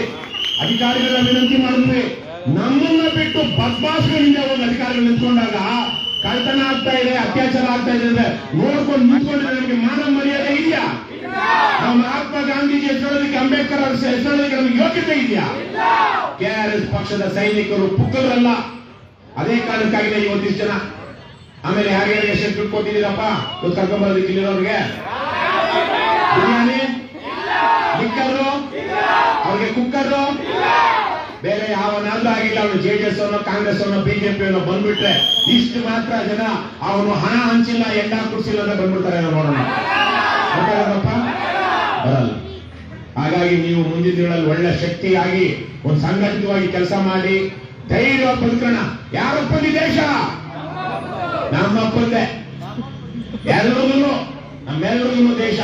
ಅಧಿಕಾರಿಗಳ ವಿನಂತಿ ಮಾಡಿದ್ವಿ. ನಮ್ಮನ್ನ ಬಿಟ್ಟು ಬದ್ಮಾಸ್ಗಳಿಂದ ಒಂದು ಅಧಿಕಾರಿಗಳು ನಿಂತ್ಕೊಂಡಾಗ ಕಳ್ತನ ಆಗ್ತಾ ಇದೆ, ಅತ್ಯಾಚಾರ ಆಗ್ತಾ ಇದೆ ಅಂದ್ರೆ ನೋಡ್ಕೊಂಡು ನಿಂತ್ಕೊಂಡಿದ್ರೆ ನಮಗೆ ಮಾನ ಮರ್ಯಾದೆ ಇದೆಯಾ? ನಮ್ಮ ಮಹಾತ್ಮ ಗಾಂಧೀಜಿ ಹೆಸರೋದಕ್ಕೆ, ಅಂಬೇಡ್ಕರ್ ಅವರ ಹೆಸರೋದಕ್ಕೆ ನಮಗೆ ಯೋಗ್ಯತೆ ಇದೆಯಾ? KRS ಪಕ್ಷದ ಸೈನಿಕರು ಪುಕ್ಕದ್ರಲ್ಲ, ಅದೇ ಕಾರಣಕ್ಕಾಗಿದೆ ಇವತ್ತಿಷ್ಟು ಜನ. ಆಮೇಲೆ ಯಾರ್ಯಾರಿಗೆ ಎಷ್ಟು ದುಡ್ಡು ಕೊಟ್ಟಿದ್ದೀರಪ್ಪ ಇವತ್ತು ಕರ್ಕೊಂಡ್ಬರೋದಕ್ಕೆ ಇಲ್ಲಿರೋರಿಗೆ? ಬಿರಿಯಾನಿ, ಲಿಕ್ಕರು, ಅವ್ರಿಗೆ ಕುಕ್ಕರು, ಬೇರೆ ಯಾವನಾದ್ರೂ ಆಗಿಲ್ಲ. ಅವನು JDS ಅವನು, ಕಾಂಗ್ರೆಸ್ ಅವನು, BJP ಅವನು ಬಂದ್ಬಿಟ್ರೆ ಇಷ್ಟು ಮಾತ್ರ ಜನ ಅವನು ಹಣ ಹಂಚಿಲ್ಲ, ಎಂಡ ಕುಡಿಸಿಲ್ಲ ಅಂತ ಬಂದ್ಬಿಡ್ತಾರೆ. ನೋಡೋಣ, ಗೊತ್ತಾಗಲ್ಲಪ್ಪ, ಬರಲ್ಲ. ಹಾಗಾಗಿ ನೀವು ಮುಂದಿನ ದಿನಗಳಲ್ಲಿ ಒಳ್ಳೆ ಶಕ್ತಿಯಾಗಿ ಒಂದು ಸಂಘಟಿತವಾಗಿ ಕೆಲಸ ಮಾಡಿ ಧೈರ್ಯ ಬದುಕೋಣ. ಯಾರಪ್ಪಂದಿ ದೇಶ? ನಮ್ಮಪ್ಪಂದೆ, ಎಲ್ಲರಿಗೂ ನಮ್ಮೆಲ್ಲರಿಗೂ ದೇಶ.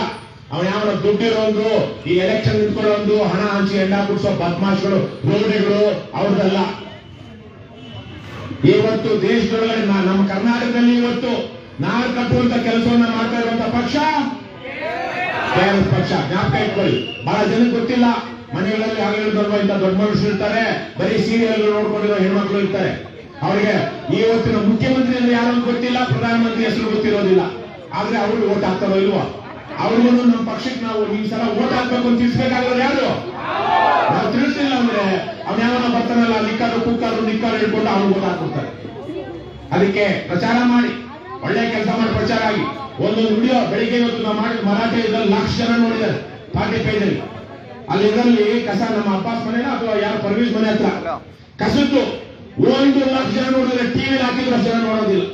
ಅವನ ಯಾವ ದುಡ್ಡಿರೋದು, ಈ ಎಲೆಕ್ಷನ್ ನಿಂತ್ಕೊಳ್ಳೋದು, ಹಣ ಹಂಚಿ ಎಂಡ ಕುಡಿಸೋ ಬದ್ಮಾಶ್ಗಳು, ರೋಡಿಗಳು ಅವ್ರದಲ್ಲ. ಇವತ್ತು ದೇಶದೊಳಗಡೆ ನಮ್ಮ ಕರ್ನಾಟಕದಲ್ಲಿ ಇವತ್ತು ನಾಡು ಕಟ್ಟುವಂತ ಕೆಲಸವನ್ನ ಮಾಡ್ತಾ ಇರುವಂತ ಪಕ್ಷ KRS ಪಕ್ಷ. ಜ್ಞಾಪಕ ಇಟ್ಕೊಳ್ಳಿ. ಬಹಳ ಜನಕ್ಕೆ ಗೊತ್ತಿಲ್ಲ. ಮನೆಗಳಲ್ಲಿ ಆಗಿರೋದಲ್ವ ಇಂಥ ದೊಡ್ಡ ಮನುಷ್ಯರು ಇರ್ತಾರೆ, ಬರೀ ಸೀರಿಯಲ್ ನೋಡ್ಕೊಂಡಿರೋ ಹೆಣ್ಮಕ್ಳು ಇರ್ತಾರೆ. ಅವರಿಗೆ ಇವತ್ತಿನ ಮುಖ್ಯಮಂತ್ರಿ ಅಂದ್ರೆ ಯಾರು ಗೊತ್ತಿಲ್ಲ, ಪ್ರಧಾನಮಂತ್ರಿ ಹೆಸರು ಗೊತ್ತಿರೋದಿಲ್ಲ. ಆದ್ರೆ ಅವ್ರಿಗೆ ಓಟ್ ಹಾಕ್ತಾರೋ ಇಲ್ವೋ? ಅವ್ರಿಗೂ ನಮ್ಮ ಪಕ್ಷಕ್ಕೆ ನಾವು ಈ ಸಲ ಓಟ್ ಹಾಕ್ಬೇಕು ಅಂತ ತಿಳಿಸ್ಬೇಕಾಗಿರೋದು ಯಾರು? ನಾವು ತಿಳಿಸ್ಲಿಲ್ಲ ಅಂದ್ರೆ ಅವ್ನ ಯಾವನ ಬರ್ತಾನಲ್ಲ, ನಿಕ್ಕಾರು ಕುಕ್ಕಾರು ನಿಕ್ಕಾರು ಹಿಡ್ಕೊಂಡು ಅವ್ನು ಓಟ್ ಹಾಕ್ಬಿಡ್ತಾರೆ. ಅದಕ್ಕೆ ಪ್ರಚಾರ ಮಾಡಿ, ಒಳ್ಳೆ ಕೆಲಸ ಮಾಡಿ ಪ್ರಚಾರ ಆಗಿ. ಒಂದೊಂದು ವಿಡಿಯೋ ಬೆಳಿಗ್ಗೆ ಇವತ್ತು ನಾವು ಮಾಡಿದ ಮರಾಠಿ ಇದ್ರಲ್ಲಿ 1,00,000 ಜನ ನೋಡಿದ್ದಾರೆ. 45 ಅಲ್ಲಿ ಇದರಲ್ಲಿ ಕಸ ನಮ್ಮ ಅಬ್ಬಾಸ್ ಮನೆ ಅಥವಾ ಯಾರು ಪರ್ವೀಸ್ ಮನೆ ಹತ್ರ ಕಸದ್ದು 1,00,000 ಜನ ನೋಡಿದ್ರೆ. ಟಿವಿ ಹಾಕಿದ್ರೆ ಜನ ನೋಡೋದಿಲ್ಲ,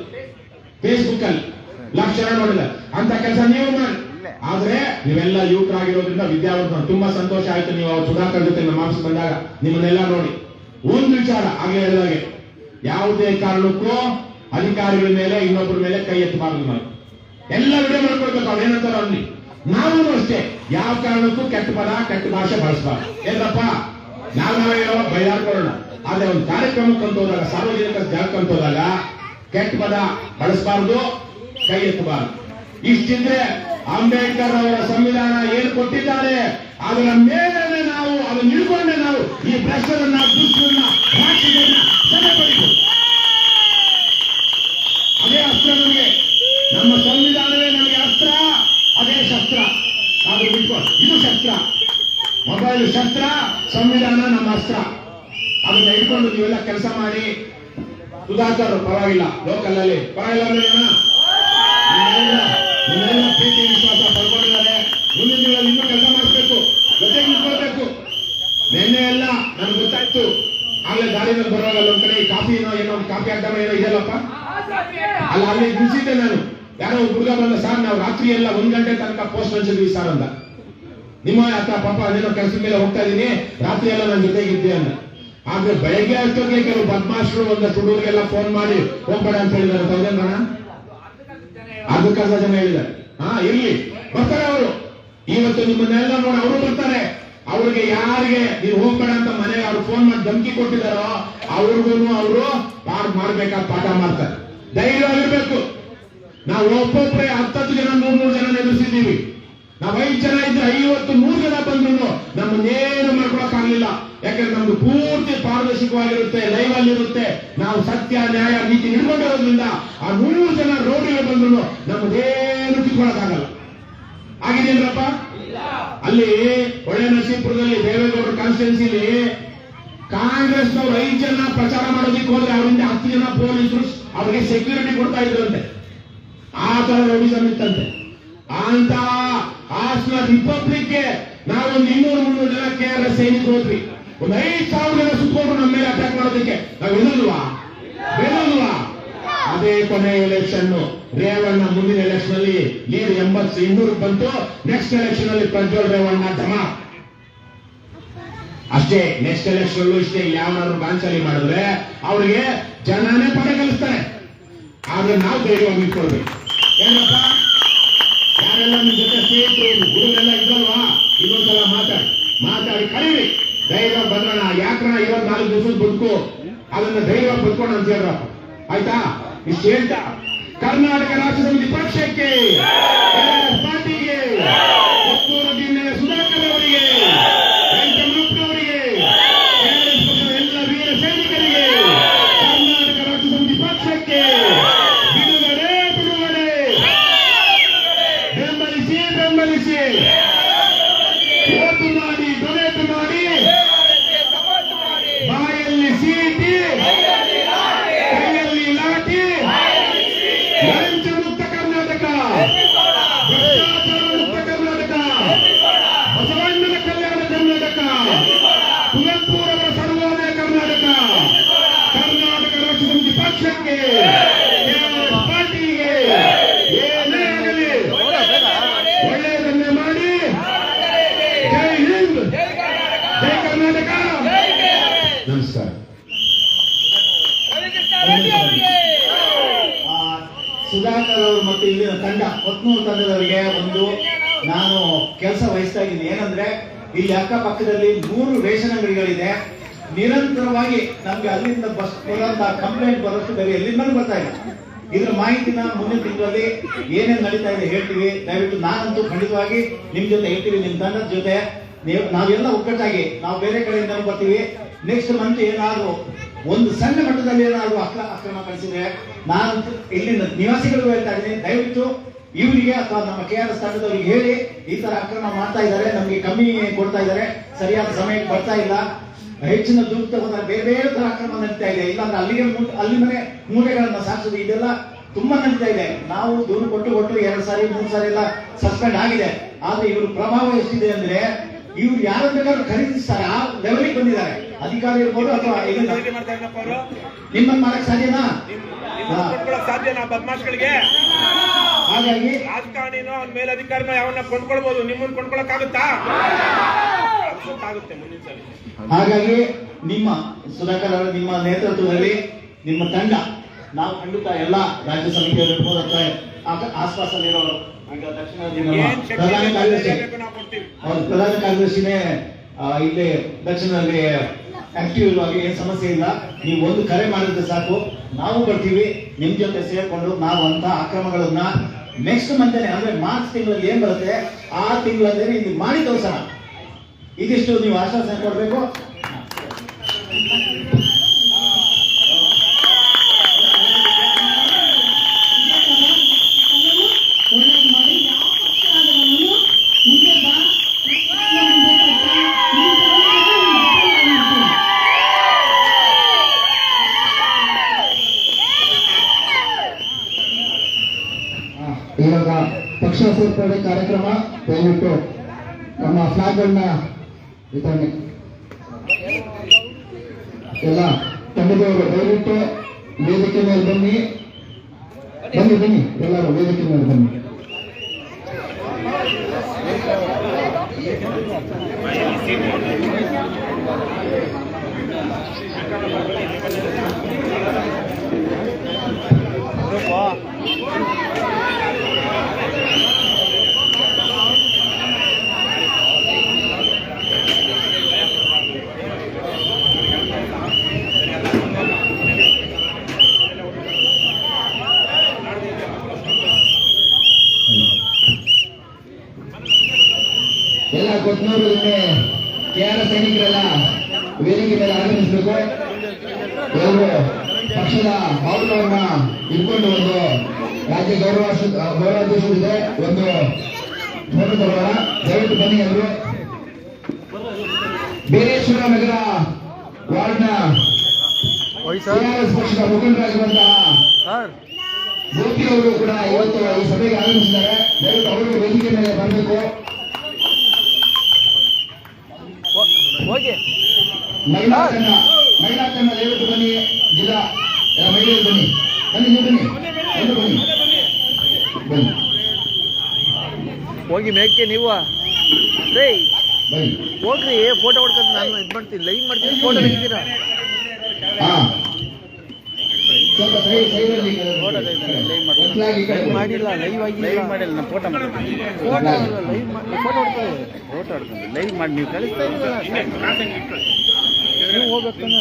ಫೇಸ್ಬುಕ್ ಅಲ್ಲಿ 1,00,000 ಜನ ನೋಡಿದ್ದಾರೆ. ಅಂತ ಕೆಲಸ ನೀವು ಮಾಡಿ. ಆದ್ರೆ ನೀವೆಲ್ಲ ಯುವಕರಾಗಿರೋದ್ರಿಂದ ವಿದ್ಯಾವಂತರು, ತುಂಬಾ ಸಂತೋಷ ಆಯ್ತು. ನೀವು ಅವ್ರು ಸುಧಾಕರ್ ಜೊತೆ ನಮ್ಮ ಆಫೀಸ್ ಬಂದಾಗ ನಿಮ್ಮನ್ನೆಲ್ಲ ನೋಡಿ ಒಂದು ವಿಚಾರ ಆಗ್ಲೇ ಹೇಳಿದಾಗೆ, ಯಾವುದೇ ಕಾರಣಕ್ಕೂ ಅಧಿಕಾರಿಗಳ ಮೇಲೆ ಇನ್ನೊಬ್ಬರ ಮೇಲೆ ಕೈ ಎತ್ತಬಾರದು. ನಾವು ಎಲ್ಲ ವಿಡಿಯೋ ಮಾಡ್ಕೊಳ್ಬೇಕು. ಅವ್ರು ಏನಂತಾರ ಅಲ್ಲಿ ನಾವು ಅಷ್ಟೇ ಯಾವ ಕಾರಣಕ್ಕೂ ಕೆಟ್ಟ ಪದ ಕೆಟ್ಟ ಭಾಷೆ ಬಳಸಬಾರ್ದು. ಏನಪ್ಪ ನಾವೇ ಬೈದಾಡ್ಕೊಳ್ಳೋಣ. ಆದ್ರೆ ಒಂದು ಕಾರ್ಯಕ್ರಮಕ್ಕೆ ಅಂತ ಹೋದಾಗ, ಸಾರ್ವಜನಿಕ ಜಾಗಕ್ಕೆ ಅಂತ ಹೋದಾಗ ಕೆಟ್ಟ ಪದ ಬಳಸಬಾರ್ದು, ಕೈ ಎತ್ತಬಾರದು. ಇಷ್ಟಿದ್ರೆ ಅಂಬೇಡ್ಕರ್ ಅವರ ಸಂವಿಧಾನ ಏನು ಕೊಟ್ಟಿದ್ದಾರೆ ಅದರ ಮೇಲೆ ನಾವು ಅದನ್ನು ನಿಲ್ಕೊಂಡೆ ನಾವು ಈ ಭ್ರಷ್ಟರನ್ನ, ದುಷ್ಟರನ್ನ, ರಾಕ್ಷಸರನ್ನ ಸದೆ ಪಡಿಬಹುದು. ಅದೇ ಅಸ್ತ್ರ ನಮಗೆ. ನಮ್ಮ ಸಂವಿಧಾನವೇ ನಮಗೆ ಅಸ್ತ್ರ, ಅದೇ ಶಸ್ತ್ರ. ಅದು ಬಿಟ್ಕೊಂಡು ಇದು ಶಸ್ತ್ರ, ಮೊಬೈಲ್ ಶಸ್ತ್ರ, ಸಂವಿಧಾನ ನಮ್ಮ ಅಸ್ತ್ರ. ಅದನ್ನ ಇಟ್ಕೊಂಡು ನೀವೆಲ್ಲ ಕೆಲಸ ಮಾಡಿ. ಸುಧಾಕರ್ ಪರವಾಗಿಲ್ಲ, ಲೋಕಲ್ ಅಲ್ಲಿ ಪರವಾಗಿಲ್ಲ, ನಿಮ್ಮೆಲ್ಲ ಪ್ರೀತಿ ವಿಶ್ವಾಸ ಪಡ್ಕೊಂಡಿದ್ದಾರೆ. ಮುಂದಿನ ದಿನಗಳಲ್ಲಿ ಇನ್ನೂ ಕೆಲಸ ಮಾಡಿಸ್ಬೇಕು, ಜೊತೆಗೆ ನಿಂತ್ಕೊಳ್ಬೇಕು. ನಿನ್ನೆ ಎಲ್ಲ ನನ್ಗೆ ಗೊತ್ತಾಯ್ತು, ಆಗ್ಲೇ ದಾರಿನಲ್ಲಿ ಬರುವಾಗ ಒಂದ್ ಕಡೆ ಕಾಫಿನೋ ಏನೋ ಒಂದು ಕಾಫಿ ಅಡ್ಡಮ ಏನೋ ಇದೆಯಲ್ಲಪ್ಪ, ಅಲ್ಲಿ ನಿಲ್ಸಿದ್ದೆ ನಾನು. ಯಾರೋ ಹುಡುಗ ಬಂದ, ಸರ್ ನಾವು ರಾತ್ರಿ ಎಲ್ಲ 1 ಗಂಟೆ ತನಕ ಪೋಸ್ಟ್ ಹಂಚಿದ್ವಿ ಸರ್ ಅಂದ. ನಿಮ್ಮ ಅತ್ತ ಪಾಪ ಅದೇನೋ ಕೆಲಸದ ಮೇಲೆ ಹೋಗ್ತಾ ಇದೀನಿ, ರಾತ್ರಿ ಎಲ್ಲ ನನ್ನ ಜೊತೆಗಿದ್ದೆ ಅಂದ. ಆದ್ರೆ ಬೆಳಗ್ಗೆ ಅಷ್ಟೊತ್ತಿಗೆ ಕೆಲವು ಬದ್ಮಾಶರು ಒಂದಷ್ಟು ಹುಡುಗರಿಗೆಲ್ಲ ಫೋನ್ ಮಾಡಿ ಹೋಗ್ಬೇಡ ಅಂತ ಹೇಳಿದಾರೆ. ಹೌದೇನಣ್ಣ? ಅರ್ಧಕ್ಕರ್ಧ ಜನ ಹೇಳಿದ್ದಾರೆ. ಇರ್ಲಿ, ಬರ್ತಾರೆ ಅವರು. ಇವತ್ತು ನಿಮ್ಮನ್ನೆಲ್ಲ ನೋಡಿ ಅವರು ಬರ್ತಾರೆ. ಅವ್ರಿಗೆ ಯಾರಿಗೆ ನೀವು ಹೋಗ್ಬೇಡ ಅಂತ ಮನೆಗೆ ಅವ್ರು ಫೋನ್ ಮಾಡಿ ಧಮಕಿ ಕೊಟ್ಟಿದಾರೋ ಅವ್ರಿಗೂ ಅವರು ಮಾಡ್ಬೇಕಾದ ಪಾಠ ಮಾಡ್ತಾರೆ. ಧೈರ್ಯವಾಗಿರ್ಬೇಕು. ನಾವು ಒಬ್ಬೊಬ್ಬರೇ 10 ಜನ 100 ಜನ ಎದುರಿಸಿದ್ದೀವಿ. ನಾವು 5 ಜನ ಇದ್ರೆ 50 100 ಜನ ಬಂದ್ರು ನಮ್ಮನ್ನೇನು ಮಾಡ್ಕೊಳಕ್ಕಾಗಲಿಲ್ಲ. ಯಾಕಂದ್ರೆ ನಮ್ದು ಪೂರ್ತಿ ಪಾರದರ್ಶಕವಾಗಿರುತ್ತೆ, ಲೈವ್ ಅಲ್ಲಿ ಇರುತ್ತೆ. ನಾವು ಸತ್ಯ ನ್ಯಾಯ ನೀತಿ ನಿಡ್ಕೊಂಡಿರೋದ್ರಿಂದ ಆ 100 ಜನ ರೋಗಿಗಳು ಬಂದ್ರು ನಮ್ಮದೇನು ಕಿತ್ಕೊಳಕ್ಕಾಗಲ್ಲ. ಆಗಿದೇನ್ರಪ್ಪ? ಅಲ್ಲಿ ಒಳ್ಳೆ ನರಸೀಪುರದಲ್ಲಿ ದೇವೇಗೌಡರ ಕಾನ್ಸ್ಟಿಟ್ಯೂನ್ಸಿಲಿ ಕಾಂಗ್ರೆಸ್ನವ್ರು 5 ಜನ ಪ್ರಚಾರ ಮಾಡೋದಕ್ಕೆ ಹೋದ್ರೆ ಅವರಿಂದ 10 ಜನ ಪೊಲೀಸರು ಅವರಿಗೆ ಸೆಕ್ಯೂರಿಟಿ ಕೊಡ್ತಾ ಇದ್ರಂತೆ. ಆ ತರ ರೌಡಿಸಂ ಇತ್ತಂತೆ. ಅಂತ ಹಾಸನ ರಿಪಬ್ಲಿಕ್ಗೆ ನಾವೊಂದು 200-300 ಜನ KRS ಸೈನಿಕರು ಹೋದ್ವಿ. ಒಂದು 5,000 ಜನ ಸುತ್ತಕೊಂಡು ನಮ್ಮ ಮೇಲೆ ಅಟ್ಯಾಕ್ ಮಾಡೋದಕ್ಕೆ ನಾವು ಎದುಲ್ವಾ? ಅದೇ ಕೊನೆ ಎಲೆಕ್ಷನ್ ರೇವಣ್ಣ ಮುಂದಿನ ಎಲೆಕ್ಷನ್ ಅಲ್ಲಿ ಲೀಡ್ 80-200 ಬಂತು. ನೆಕ್ಸ್ಟ್ ಎಲೆಕ್ಷನ್ ಅಲ್ಲಿ ಪ್ರಜ್ವಲ್ ರೇವಣ್ಣ ಧಮಾ ಅಷ್ಟೇ. ನೆಕ್ಸ್ಟ್ ಎಲೆಕ್ಷನ್ ಇಷ್ಟೇ. ಯಾವನಾದ್ರು ಗಾಂಚಲಿ ಮಾಡಿದ್ರೆ ಅವ್ರಿಗೆ ಜನನೇ ಪಡೆ ಕಲಿಸ್ತಾರೆ. ಆದ್ರೆ ನಾವು ಧೈರ್ಯವಾಗಿ ಇಟ್ಕೊಳ್ಬೇಕು. ಏನಪ್ಪ, ಯಾರೆಲ್ಲ ನಿಮ್ ಜೊತೆ ಸ್ನೇಹಿತರು ಹುಡುಗರೆಲ್ಲ ಇದ್ರಲ್ವಾ, ಇನ್ನೊಂದ್ಸಲ ಮಾತಾಡಿ ಕರೀರಿ. ಧೈರ್ಯ ಬಂದ್ರಣ. ಯಾಕ್ರಣ 24 ದಿವಸದ ಬದುಕು, ಅದನ್ನ ಧೈರ್ಯ ಬದುಕೋಣ ಅಂತ ಹೇಳ್ರಪ್ಪ. ಆಯ್ತಾ? ಇಷ್ಟು ಹೇಳ್ತಾ ಕರ್ನಾಟಕ ರಾಷ್ಟ್ರ ಸಮಿತಿ ಪಕ್ಷಕ್ಕೆ, ಪಾರ್ಟಿಗೆ, ಒತ್ತೂರು ಜಿಲ್ಲೆಯ ಸುಧಾಕರ್ ಅವರಿಗೆ, ವೆಂಕಟಮ್ಮನವರಿಗೆ, ಎಲ್ಲ ವೀರ ಸೈನಿಕರಿಗೆ, ಕರ್ನಾಟಕ ರಾಷ್ಟ್ರ ಸಮಿತಿ ಪಕ್ಷಕ್ಕೆ ಸುಧಾಕರ್ ಅವರು ಮತ್ತು ಇಲ್ಲಿನ ತಂಡ ಕೊತ್ನೂರು ತಂಡದವರಿಗೆ ಒಂದು ನಾನು ಕೆಲಸ ವಹಿಸ್ತಾ ಇದ್ದೀನಿ. ಏನಂದ್ರೆ ಇಲ್ಲಿ ಅಕ್ಕಪಕ್ಕದಲ್ಲಿ 3 ರೇಷನ್ ಅಂಗಡಿಗಳಿದೆ. ನಿರಂತರವಾಗಿ ನಮ್ಗೆ ಅಲ್ಲಿಂದ ಬಸ್ ಬರೋಂತ ಕಂಪ್ಲೇಂಟ್ ಬರೋಷ್ಟು ಬೇರೆ ಎಲ್ಲಿಂದಲೂ ಬರ್ತಾ ಇಲ್ಲ. ಇದ್ರ ಮಾಹಿತಿನ ಮುಂದಿನ ತಿಂಗಳಲ್ಲಿ ಏನೇನು ನಡೀತಾ ಇದೆ ಹೇಳ್ತೀವಿ. ದಯವಿಟ್ಟು ನಾನಂತೂ ಖಂಡಿತವಾಗಿ ನಿಮ್ ಜೊತೆ ಹೇಳ್ತೀವಿ, ನಿಮ್ ತಂಡದ ಜೊತೆ ನಾವೆಲ್ಲ ಒಗ್ಗಟ್ಟಾಗಿ ನಾವು ಬೇರೆ ಕಡೆಯಿಂದ ಬರ್ತೀವಿ. ನೆಕ್ಸ್ಟ್ ಮಂತ್ ಏನಾದ್ರು ಒಂದು ಸಣ್ಣ ಮಟ್ಟದಲ್ಲಿ ಏನಾದ್ರು ಅಕ್ರಮ ಕಳಿಸಿದ್ರೆ ನಾನು ಇಲ್ಲಿನ ನಿವಾಸಿಗಳು ಹೇಳ್ತಾ ಇದ್ದೀನಿ, ದಯವಿಟ್ಟು ಇವರಿಗೆ ಅಥವಾ ನಮ್ಮ KRS ತಂಡದವರಿಗೆ ಹೇಳಿ ಈ ತರ ಅಕ್ರಮ ಮಾಡ್ತಾ ಇದ್ದಾರೆ, ನಮ್ಗೆ ಕಮ್ಮಿ ಕೊಡ್ತಾ ಇದ್ದಾರೆ, ಸರಿಯಾದ ಸಮಯಕ್ಕೆ ಬರ್ತಾ ಇಲ್ಲ, ಹೆಚ್ಚಿನ ದುಡ್ಡು ತಗೊಂಡ್ರೆ ಬೇರೆ ಬೇರೆ ತರ ಅಕ್ರಮ ನಡೀತಾ ಇದೆ. ಇಲ್ಲಾಂದ್ರೆ ಅಲ್ಲಿಂದನೇ ಮೂಲೆಗಳನ್ನ ಸಾಕ್ಸೋದು ಇದೆಲ್ಲ ತುಂಬಾ ನಡೀತಾ ಇದೆ. ನಾವು ದೂರು ಕೊಟ್ಟು 2 ಸಾರಿ 3 ಸಾರಿ ಎಲ್ಲ ಸಸ್ಪೆಂಡ್ ಆಗಿದೆ. ಆದ್ರೆ ಇವ್ರ ಪ್ರಭಾವ ಎಷ್ಟಿದೆ ಅಂದ್ರೆ ಇವ್ರು ಯಾರ ಬೇಕಾದ್ರೂ ಖರೀದಿಸ್ತಾರೆ, ಆ ಲೆವೆಲ್ಗೆ ಬಂದಿದ್ದಾರೆ. ಅಧಿಕಾರಿ ಇರ್ಬೋದು ಅಥವಾ ನಿಮ್ಮನ್ನ ಮಾಡಕ್ ಸಾಧ್ಯನಾ? ಬದ್ಮಾಷ್ಗಳಿಗೆ ಹಾಗಾಗಿ ರಾಜಕಾರಣಿನೋ ಅವ್ನ ಮೇಲಧಿಕಾರಿನೋ ಯಾವನ್ನ ಕೊಂಡ್ಕೊಳ್ಬಹುದು, ನಿಮ್ಮನ್ನ ಕೊಂಡ್ಕೊಳಕ್ಕಾಗುತ್ತಾ? ಗೊತ್ತಾಗುತ್ತೆ ಮುಂದಿನ ಸಲ. ಹಾಗಾಗಿ ನಿಮ್ಮ ಸುಧಾಕರ್ ಅವರ ನಿಮ್ಮ ನೇತೃತ್ವದಲ್ಲಿ ನಿಮ್ಮ ತಂಡ ನಾವು ಖಂಡಿತ ಎಲ್ಲ ರಾಜ್ಯ ಸಮಿತಿಯವರು ಇರ್ಬೋದು ಅಥವಾ ಆಸ್ಪಾಸಲ್ಲಿರೋ ಈಗ ದಕ್ಷಿಣದಲ್ಲಿ ನಮ್ಮ ಪ್ರಧಾನ ಕಾರ್ಯದರ್ಶಿನೇ ಇಲ್ಲಿ ದಕ್ಷಿಣದಲ್ಲಿ ಆಕ್ಟಿವ್ ಇರುವಾಗ ಏನ್ ಸಮಸ್ಯೆ ಇಲ್ಲ. ನೀವು ಒಂದು ಕರೆ ಮಾಡಿದ್ರೆ ಸಾಕು, ನಾವು ಬರ್ತೀವಿ ನಿಮ್ ಜೊತೆ ಸೇರ್ಕೊಂಡು ನಾವು ಅಂತ ಅಕ್ರಮಗಳನ್ನ ನೆಕ್ಸ್ಟ್ ಮಂತೇನೆ ಅಂದ್ರೆ ಮಾರ್ಚ್ ತಿಂಗಳಲ್ಲಿ ಏನ್ ಬರುತ್ತೆ ಆ ತಿಂಗಳಲ್ಲಿ ಇಲ್ಲಿ ಮಾಡಿ ತೋರ್ಸೋಣ. ಇದಿಷ್ಟು ನೀವು ಆಶ್ವಾಸನೆ ಕೊಡ್ಬೇಕು. ಇವಾಗ ಪಕ್ಷ ಸೇರ್ಪಡೆ ಕಾರ್ಯಕ್ರಮ, ದಯವಿಟ್ಟು ನಮ್ಮ ಫ್ಲಾಗ್ಗಳನ್ನ ವಿತರಣೆ ಎಲ್ಲ ತಂಡದವರು ದಯವಿಟ್ಟು ವೇದಿಕೆ ಮೇಲೆ ಬನ್ನಿ ಎಲ್ಲರೂ ವೇದಿಕೆ ಮೇಲೆ ಬನ್ನಿ. ಎಲ್ಲ ಕೊತ್ನೂರು KRS ಸೈನಿಕರೆಲ್ಲ ವೇದಿಕೆ ಮೇಲೆ ಆಗಮಿಸಬೇಕು. ಎಲ್ಲರೂ ಪಕ್ಷದ ಬಾವುಟವನ್ನ ಇಟ್ಕೊಂಡು ಒಂದು ರಾಜ್ಯ ಗೌರವಾಧ್ಯಕ್ಷರಿದೆ ಒಂದು ಫೋಟೋ ತಗೊಳ್ಳೋಣ. ದಯವಿಟ್ಟು ಬನ್ನಿ ಎಲ್ಲರೂ. ಬೀರೇಶ್ವರ ನಗರ ವಾರ್ಡ್ನ KRS ಪಕ್ಷದ ಮುಖಂಡರಾಗಿರುವಂತಹ ಜ್ಯೋತಿ ಅವರು ಕೂಡ ಇವತ್ತು ಈ ಸಭೆಗೆ ಆಗಮಿಸಿದ್ದಾರೆ. ದಯವಿಟ್ಟು ಅವರು ವೇದಿಕೆ ಮೇಲೆ ಬರಬೇಕು. ಮಹಿಳಾ ತಂಡ ದಯವಿಟ್ಟು ಬನ್ನಿ. ಜಿಲ್ಲಾ ಮಹಿಳೆಯರು ಬನ್ನಿ ಬನ್ನಿ. ಹೋಗಿ ಮೇಕ್ಕೆ ನೀವು ರೇ ಬನ್ನಿ ಹೋಗ್ರಿ, ಫೋಟೋ ಹೊಡ್ಕೊಂಡು ನಾನು ಇದು ಮಾಡ್ತೀನಿ, ಲೈವ್ ಮಾಡ್ತೀನಿ, ಫೋಟೋ ತೆಗಿತೀರಾ? ಸ್ವಲ್ಪ ಸೈಡಲ್ಲಿ ಮಾಡಿಲ್ಲ, ಲೈವ್ ಆಗಿಲ್ಲ, ಮಾಡಿಲ್ಲ, ಫೋಟೋ ಫೋಟೋ ಲೈವ್ ಫೋಟೋ ಹೊಡ್ಕೊಳ್ಳಿ, ಫೋಟೋ ಹೊಡ್ಕೊಂಡು ಲೈವ್ ಮಾಡಿ ನೀವು ಕಳಿಸ್ತಾ ಇದ್ದೀರಲ್ಲ, ನೀವು ಹೋಗ್ಬೇಕನ್ನ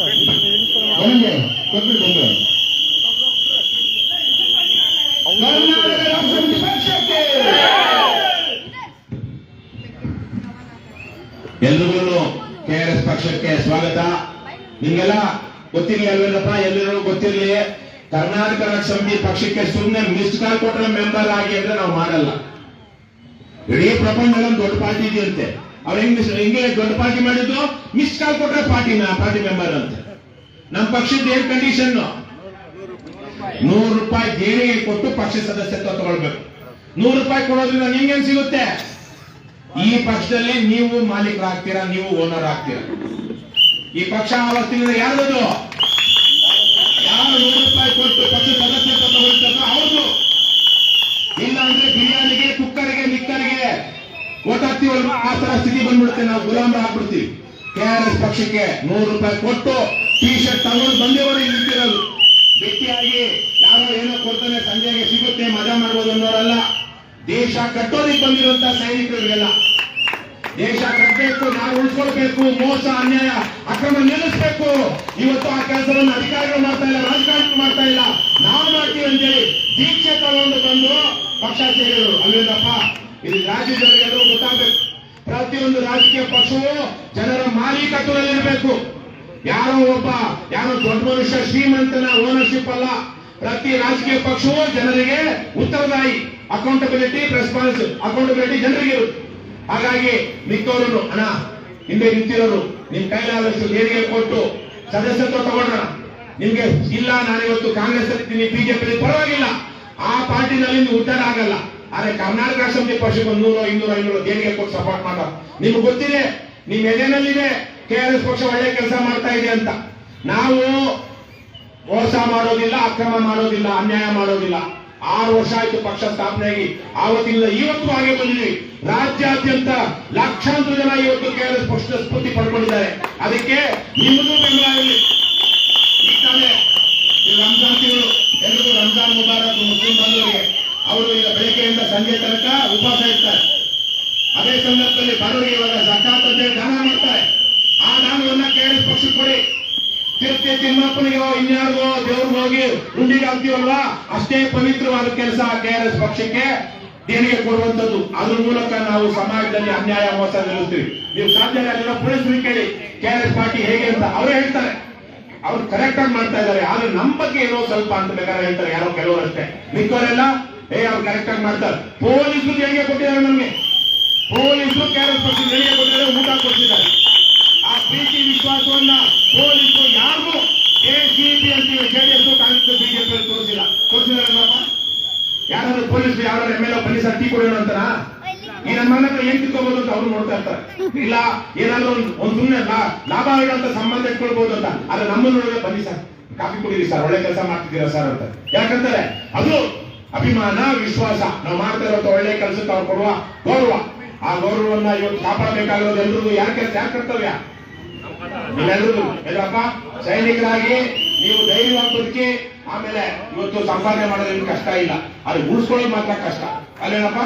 ಎಲ್ರಿಗೂ KRS ಪಕ್ಷಕ್ಕೆ ಸ್ವಾಗತ. ನಿಮ್ಗೆಲ್ಲ ಗೊತ್ತಿರ್ಲಿ ಅಲ್ವೇನಪ್ಪ, ಎಲ್ಲರಿಗೂ ಗೊತ್ತಿರ್ಲಿ, ಕರ್ನಾಟಕ ರಾಜ್ಯ ಸಮಿತಿ ಪಕ್ಷಕ್ಕೆ ಸುಮ್ಮನೆ ಮಿಸ್ಡ್ ಕಾಲ್ ಕೊಟ್ರೆ ಮೆಂಬರ್ ಆಗಿ ಅಂದ್ರೆ ನಾವು ಮಾಡಲ್ಲ. ಇಡೀ ಪ್ರಪಂಚದಲ್ಲಿ ದೊಡ್ಡ ಪಾರ್ಟಿ ಇದೆಯಂತೆ, ಅವ್ರು ಹೆಂಗೆ ದೊಡ್ಡ ಪಾರ್ಟಿ ಮಾಡಿದ್ದು, ಮಿಸ್ಡ್ ಕಾಲ್ ಕೊಟ್ರೆ ಪಾರ್ಟಿ ಮೆಂಬರ್ ಅಂತ. ನಮ್ಮ ಪಕ್ಷದ ಏನ್ ಕಂಡೀಷನ್, 100 ರೂಪಾಯಿ ದೇಣಿಗೆ ಕೊಟ್ಟು ಪಕ್ಷ ಸದಸ್ಯತ್ವ ತಗೊಳ್ಬೇಕು. 100 ರೂಪಾಯಿ ಕೊಡೋದ್ರಿಂದ ನಿಮ್ಗೇನ್ ಸಿಗುತ್ತೆ? ಈ ಪಕ್ಷದಲ್ಲಿ ನೀವು ಮಾಲೀಕರಾಗ್ತೀರಾ, ನೀವು ಓನರ್ ಆಗ್ತೀರಾ. ಈ ಪಕ್ಷ ಆವತ್ತಿನಿಂದ ಯಾರ್ದು? ಯಾರು 100 ರೂಪಾಯಿ ಕೊಟ್ಟು ಪಕ್ಷ ಸದಸ್ಯತ್ವ ತಗೊಳ್ತಾರೋ ಅವ್ರದ್ದು. ಇಲ್ಲ ಅಂದ್ರೆ ಬಿರಿಯಾನಿಗೆ, ಕುಕ್ಕರ್ಗೆ, ಮಿಕ್ಕರ್ಗೆ ಓಟ್ ಹಾಕ್ತೀವಲ್ವಾ, ಆ ತರ ಸ್ಥಿತಿ ಬಂದ್ಬಿಡುತ್ತೆ. ನಾವು ಗುಲಾಮರ ಹಾಕ್ಬಿಡ್ತೀವಿ. KRS ಪಕ್ಷಕ್ಕೆ 100 ರೂಪಾಯಿ ಕೊಟ್ಟು ಟೀ ಶರ್ಟ್ ತಗೊಂಡು ಬಂದೇವರು ನಿಂತಿರೋದು. ಕಟ್ಟೋದಿಕ್ ಬಂದಿರುವಂತ ಸೈನಿಕರಿಗೆಲ್ಲ ದೇಶ ಕಟ್ಟಬೇಕು, ನಾವು ಉಳಿಸ್ಕೊಳ್ಬೇಕು, ಮೋಸ ಅನ್ಯಾಯ ಅಕ್ರಮ ನಿಲ್ಲಿಸಬೇಕು. ಇವತ್ತು ಆ ಕೆಲಸವನ್ನು ಅಧಿಕಾರಿಗಳು ಮಾಡ್ತಾ ಇಲ್ಲ, ರಾಜಕಾರಣಿಗಳು ಮಾಡ್ತಾ ಇಲ್ಲ, ನಾವು ಮಾಡ್ತೀವಿ ಅಂತೇಳಿ ದೀಕ್ಷೆ ತಗೊಂಡು ಬಂದು ಪಕ್ಷ ಸೇರಿದರು ಅಲ್ವೇನಪ್ಪ. ಇದು ರಾಜ್ಯದಲ್ಲಿ ಎಲ್ಲರೂ ಗೊತ್ತಾಗಬೇಕು. ಪ್ರತಿಯೊಂದು ರಾಜಕೀಯ ಪಕ್ಷವು ಜನರ ಮಾಲೀಕತ್ವದಲ್ಲಿರಬೇಕು. ಯಾರೋ ದೊಡ್ಡ ಮನುಷ್ಯ ಶ್ರೀಮಂತನ ಓನರ್ಶಿಪ್ ಅಲ್ಲ. ಪ್ರತಿ ರಾಜಕೀಯ ಪಕ್ಷವು ಜನರಿಗೆ ಉತ್ತರದಾಯಿ, ಅಕೌಂಟಬಿಲಿಟಿ ಜನರಿಗೆ ಇರುತ್ತೆ. ಹಾಗಾಗಿ ಮಿಕ್ಕವರು ಹಣ ಹಿಂದೆ ನಿಂತಿರೋರು ನಿಮ್ ಕೈಲಾದಷ್ಟು ದೇಣಿಗೆ ಕೊಟ್ಟು ಸದಸ್ಯತ್ವ ತಗೊಂಡ್ರ. ನಿಮ್ಗೆ ಇಲ್ಲ ನಾನಿವತ್ತು ಕಾಂಗ್ರೆಸ್ ಇರ್ತೀನಿ, ಬಿಜೆಪಿ ಪರವಾಗಿಲ್ಲ, ಆ ಪಾರ್ಟಿನಲ್ಲಿ ನೀವು ಉದ್ದಾರ ಆಗಲ್ಲ. ಆದ್ರೆ ಕರ್ನಾಟಕ ಅಸೆಂಬ್ಲಿ ಪಕ್ಷಕ್ಕೆ 100, 200, 500 ದೇಣಿಗೆ ಕೊಟ್ಟು ಸಪೋರ್ಟ್ ಮಾಡ. ನಿಮ್ಗೆ ಗೊತ್ತಿದೆ, ನಿಮ್ ಎದೆನಲ್ಲಿದೆ ಕೆಆರ್ಎಸ್ ಪಕ್ಷ ಒಳ್ಳೆ ಕೆಲಸ ಮಾಡ್ತಾ ಇದೆ ಅಂತ. ನಾವು ಮೋಸ ಮಾಡೋದಿಲ್ಲ, ಅಕ್ರಮ ಮಾಡೋದಿಲ್ಲ, ಅನ್ಯಾಯ ಮಾಡೋದಿಲ್ಲ. 6 ವರ್ಷ ಆಯ್ತು ಪಕ್ಷ ಸ್ಥಾಪನೆಯಾಗಿ, ಆವತ್ತಿಂದ ಇವತ್ತು ಹಾಗೆ ಬಂದಿದ್ವಿ. ರಾಜ್ಯಾದ್ಯಂತ ಲಕ್ಷಾಂತರ ಜನ ಇವತ್ತು ಕೆಆರ್ಎಸ್ ಪಕ್ಷದ ಸ್ಫೂರ್ತಿ ಪಡ್ಕೊಂಡಿದ್ದಾರೆ. ಅದಕ್ಕೆ ನಿಮ್ಮದು ಬೆಂಬಲ ಇರಲಿ. ಈ ತಾನೇ ರಂಜಾನ್ ತಿಂಗಳು, ಎಲ್ಲರಿಗೂ ರಂಜಾನ್ ಮುಬಾರಕ್ ಮುಸ್ಲಿಂ ಬಂಧುಗಳಿಗೆ. ಅವರು ಈಗ ಬೆಳಗ್ಗೆಯಿಂದ ಸಂಜೆ ತನಕ ಉಪವಾಸ ಇರ್ತಾರೆ. ಅದೇ ಸಂದರ್ಭದಲ್ಲಿ ಬಡವರಿಗೆ ಇವಾಗ ಜಕಾತ್ ಅಂತ ದಾನ ಮಾಡ್ತಾರೆ. ಆ ದಾನವನ್ನ ಕೆಆರ್ಎಸ್ ಪಕ್ಷಕ್ಕೆ ಕೊಡಿ. ತಿರುಪತಿ ತಿಮ್ಮಪ್ಪನಿಗೋ ಇನ್ಯಾರಿಗೋ ದೇವ್ರಿಗೆ ಹೋಗಿ ಉಂಡಿಗೆ ಹಾಕ್ತೀವಲ್ವಾ, ಅಷ್ಟೇ ಪವಿತ್ರವಾದ ಕೆಲಸ ಕೆಆರ್ಎಸ್ ಪಕ್ಷಕ್ಕೆ ದೇಣಿಗೆ ಕೊಡುವಂತದ್ದು. ಅದ್ರ ಮೂಲಕ ನಾವು ಸಮಾಜದಲ್ಲಿ ಅನ್ಯಾಯ ಮೋಸ ನಿಲ್ಲಿಸ್ತೀವಿ. ನೀವು ಸಾಧ್ಯ ಆಗಿಲ್ಲ ಪೊಲೀಸರಿಗೆ ಕೇಳಿ ಕೆಆರ್ಎಸ್ ಪಾರ್ಟಿ ಹೇಗೆ ಅಂತ ಅವರೇ ಹೇಳ್ತಾರೆ. ಅವ್ರು ಕರೆಕ್ಟ್ ಆಗಿ ಮಾಡ್ತಾ ಇದ್ದಾರೆ. ಆದ್ರೆ ನಮ್ಮ ಬಗ್ಗೆ ಏನೋ ಸ್ವಲ್ಪ ಅಂತ ಬೇಕಾದ್ರೆ ಹೇಳ್ತಾರೆ ಯಾರೋ ಕೆಲವರು ಅಷ್ಟೇ. ಮಿಕ್ಕವರೆಲ್ಲ ಅವ್ರು ಕರೆಕ್ಟ್ ಆಗಿ ಮಾಡ್ತಾರೆ. ಪೊಲೀಸರು ದೇಣಿಗೆ ಕೊಟ್ಟಿದ್ದಾರೆ. ನಮಗೆ ಪೊಲೀಸರು ಕೆಆರ್ಎಸ್ ಪಕ್ಷ ದೇಣಿಗೆ ಕೊಟ್ಟಿದ್ದಾರೆ, ಊಟ ಕೊಡ್ತಿದ್ದಾರೆ. ಆ ಪ್ರೀತಿ ವಿಶ್ವಾಸವನ್ನ ಪೊಲೀಸರು ಯಾರಿಗೂ ಎಸಿಪಿ ಅಂತೀವಿ, ಜೆಡಿಎಸ್ ಕಾಂಗ್ರೆಸ್ ಬಿಜೆಪಿ ತೋರಿಸಿದಾರಲ್ಲಪ್ಪ. ಯಾರಾದ್ರೂ ಪೊಲೀಸರು ಯಾರು ಎಮ್ಎಲ್ಎ ಬನ್ನಿ ಸರ್ ಟೀ ಕೊಡೋಣ ಅಂತಾರ? ಈ ನನ್ನ ಮನೆ ಹತ್ರ ಏನ್ ತಿಳ್ಕೋಬಹುದು ಅಂತ ಅವ್ರು ನೋಡ್ತಾ ಇರ್ತಾರೆ. ಇಲ್ಲ ಏನಾದ್ರೂ ಒಂದು ಸುಮ್ಮನೆ ಲಾಭ ಇಡುವಂತ ಸಂಬಂಧ ಇಟ್ಕೊಳ್ಬಹುದು ಅಂತ. ಆದ್ರೆ ನಮ್ಮನ್ನು ನೋಡಿದ್ರೆ ಬನ್ನಿ ಸರ್ ಕಾಫಿ ಕುಡೀರಿ ಸರ್, ಒಳ್ಳೆ ಕೆಲಸ ಮಾಡ್ತಿದ್ದೀರಾ ಸರ್ ಅಂತ. ಯಾಕಂತಾರೆ ಅದು ಅಭಿಮಾನ, ವಿಶ್ವಾಸ. ನಾವು ಮಾಡ್ತಾ ಇರೋ ಒಳ್ಳೆ ಕೆಲಸಕ್ಕೆ ಅವ್ರು ಕೊಡುವ ಗೌರವ. ಆ ಗೌರವವನ್ನ ಇವತ್ತು ಕಾಪಾಡಬೇಕಾಗಿರೋದು ಎಲ್ರಿಗೂ. ಯಾರ ಕರ್ತವ್ಯ ನೀವೆಲ್ಲರಿಗೂ. ಎಲ್ಲಪ್ಪ ಸೈನಿಕರಾಗಿ ನೀವು ಧೈರ್ಯವಾಗಿ ಬದುಕಿ ಆಮೇಲೆ ಇವತ್ತು ಸಂಪಾದನೆ ಮಾಡೋದೇನು ಕಷ್ಟ ಇಲ್ಲ, ಅದು ಉಳಿಸ್ಕೊಳ್ಳೋದು ಮಾತ್ರ ಕಷ್ಟ ಅಲ್ಲೇನಪ್ಪ.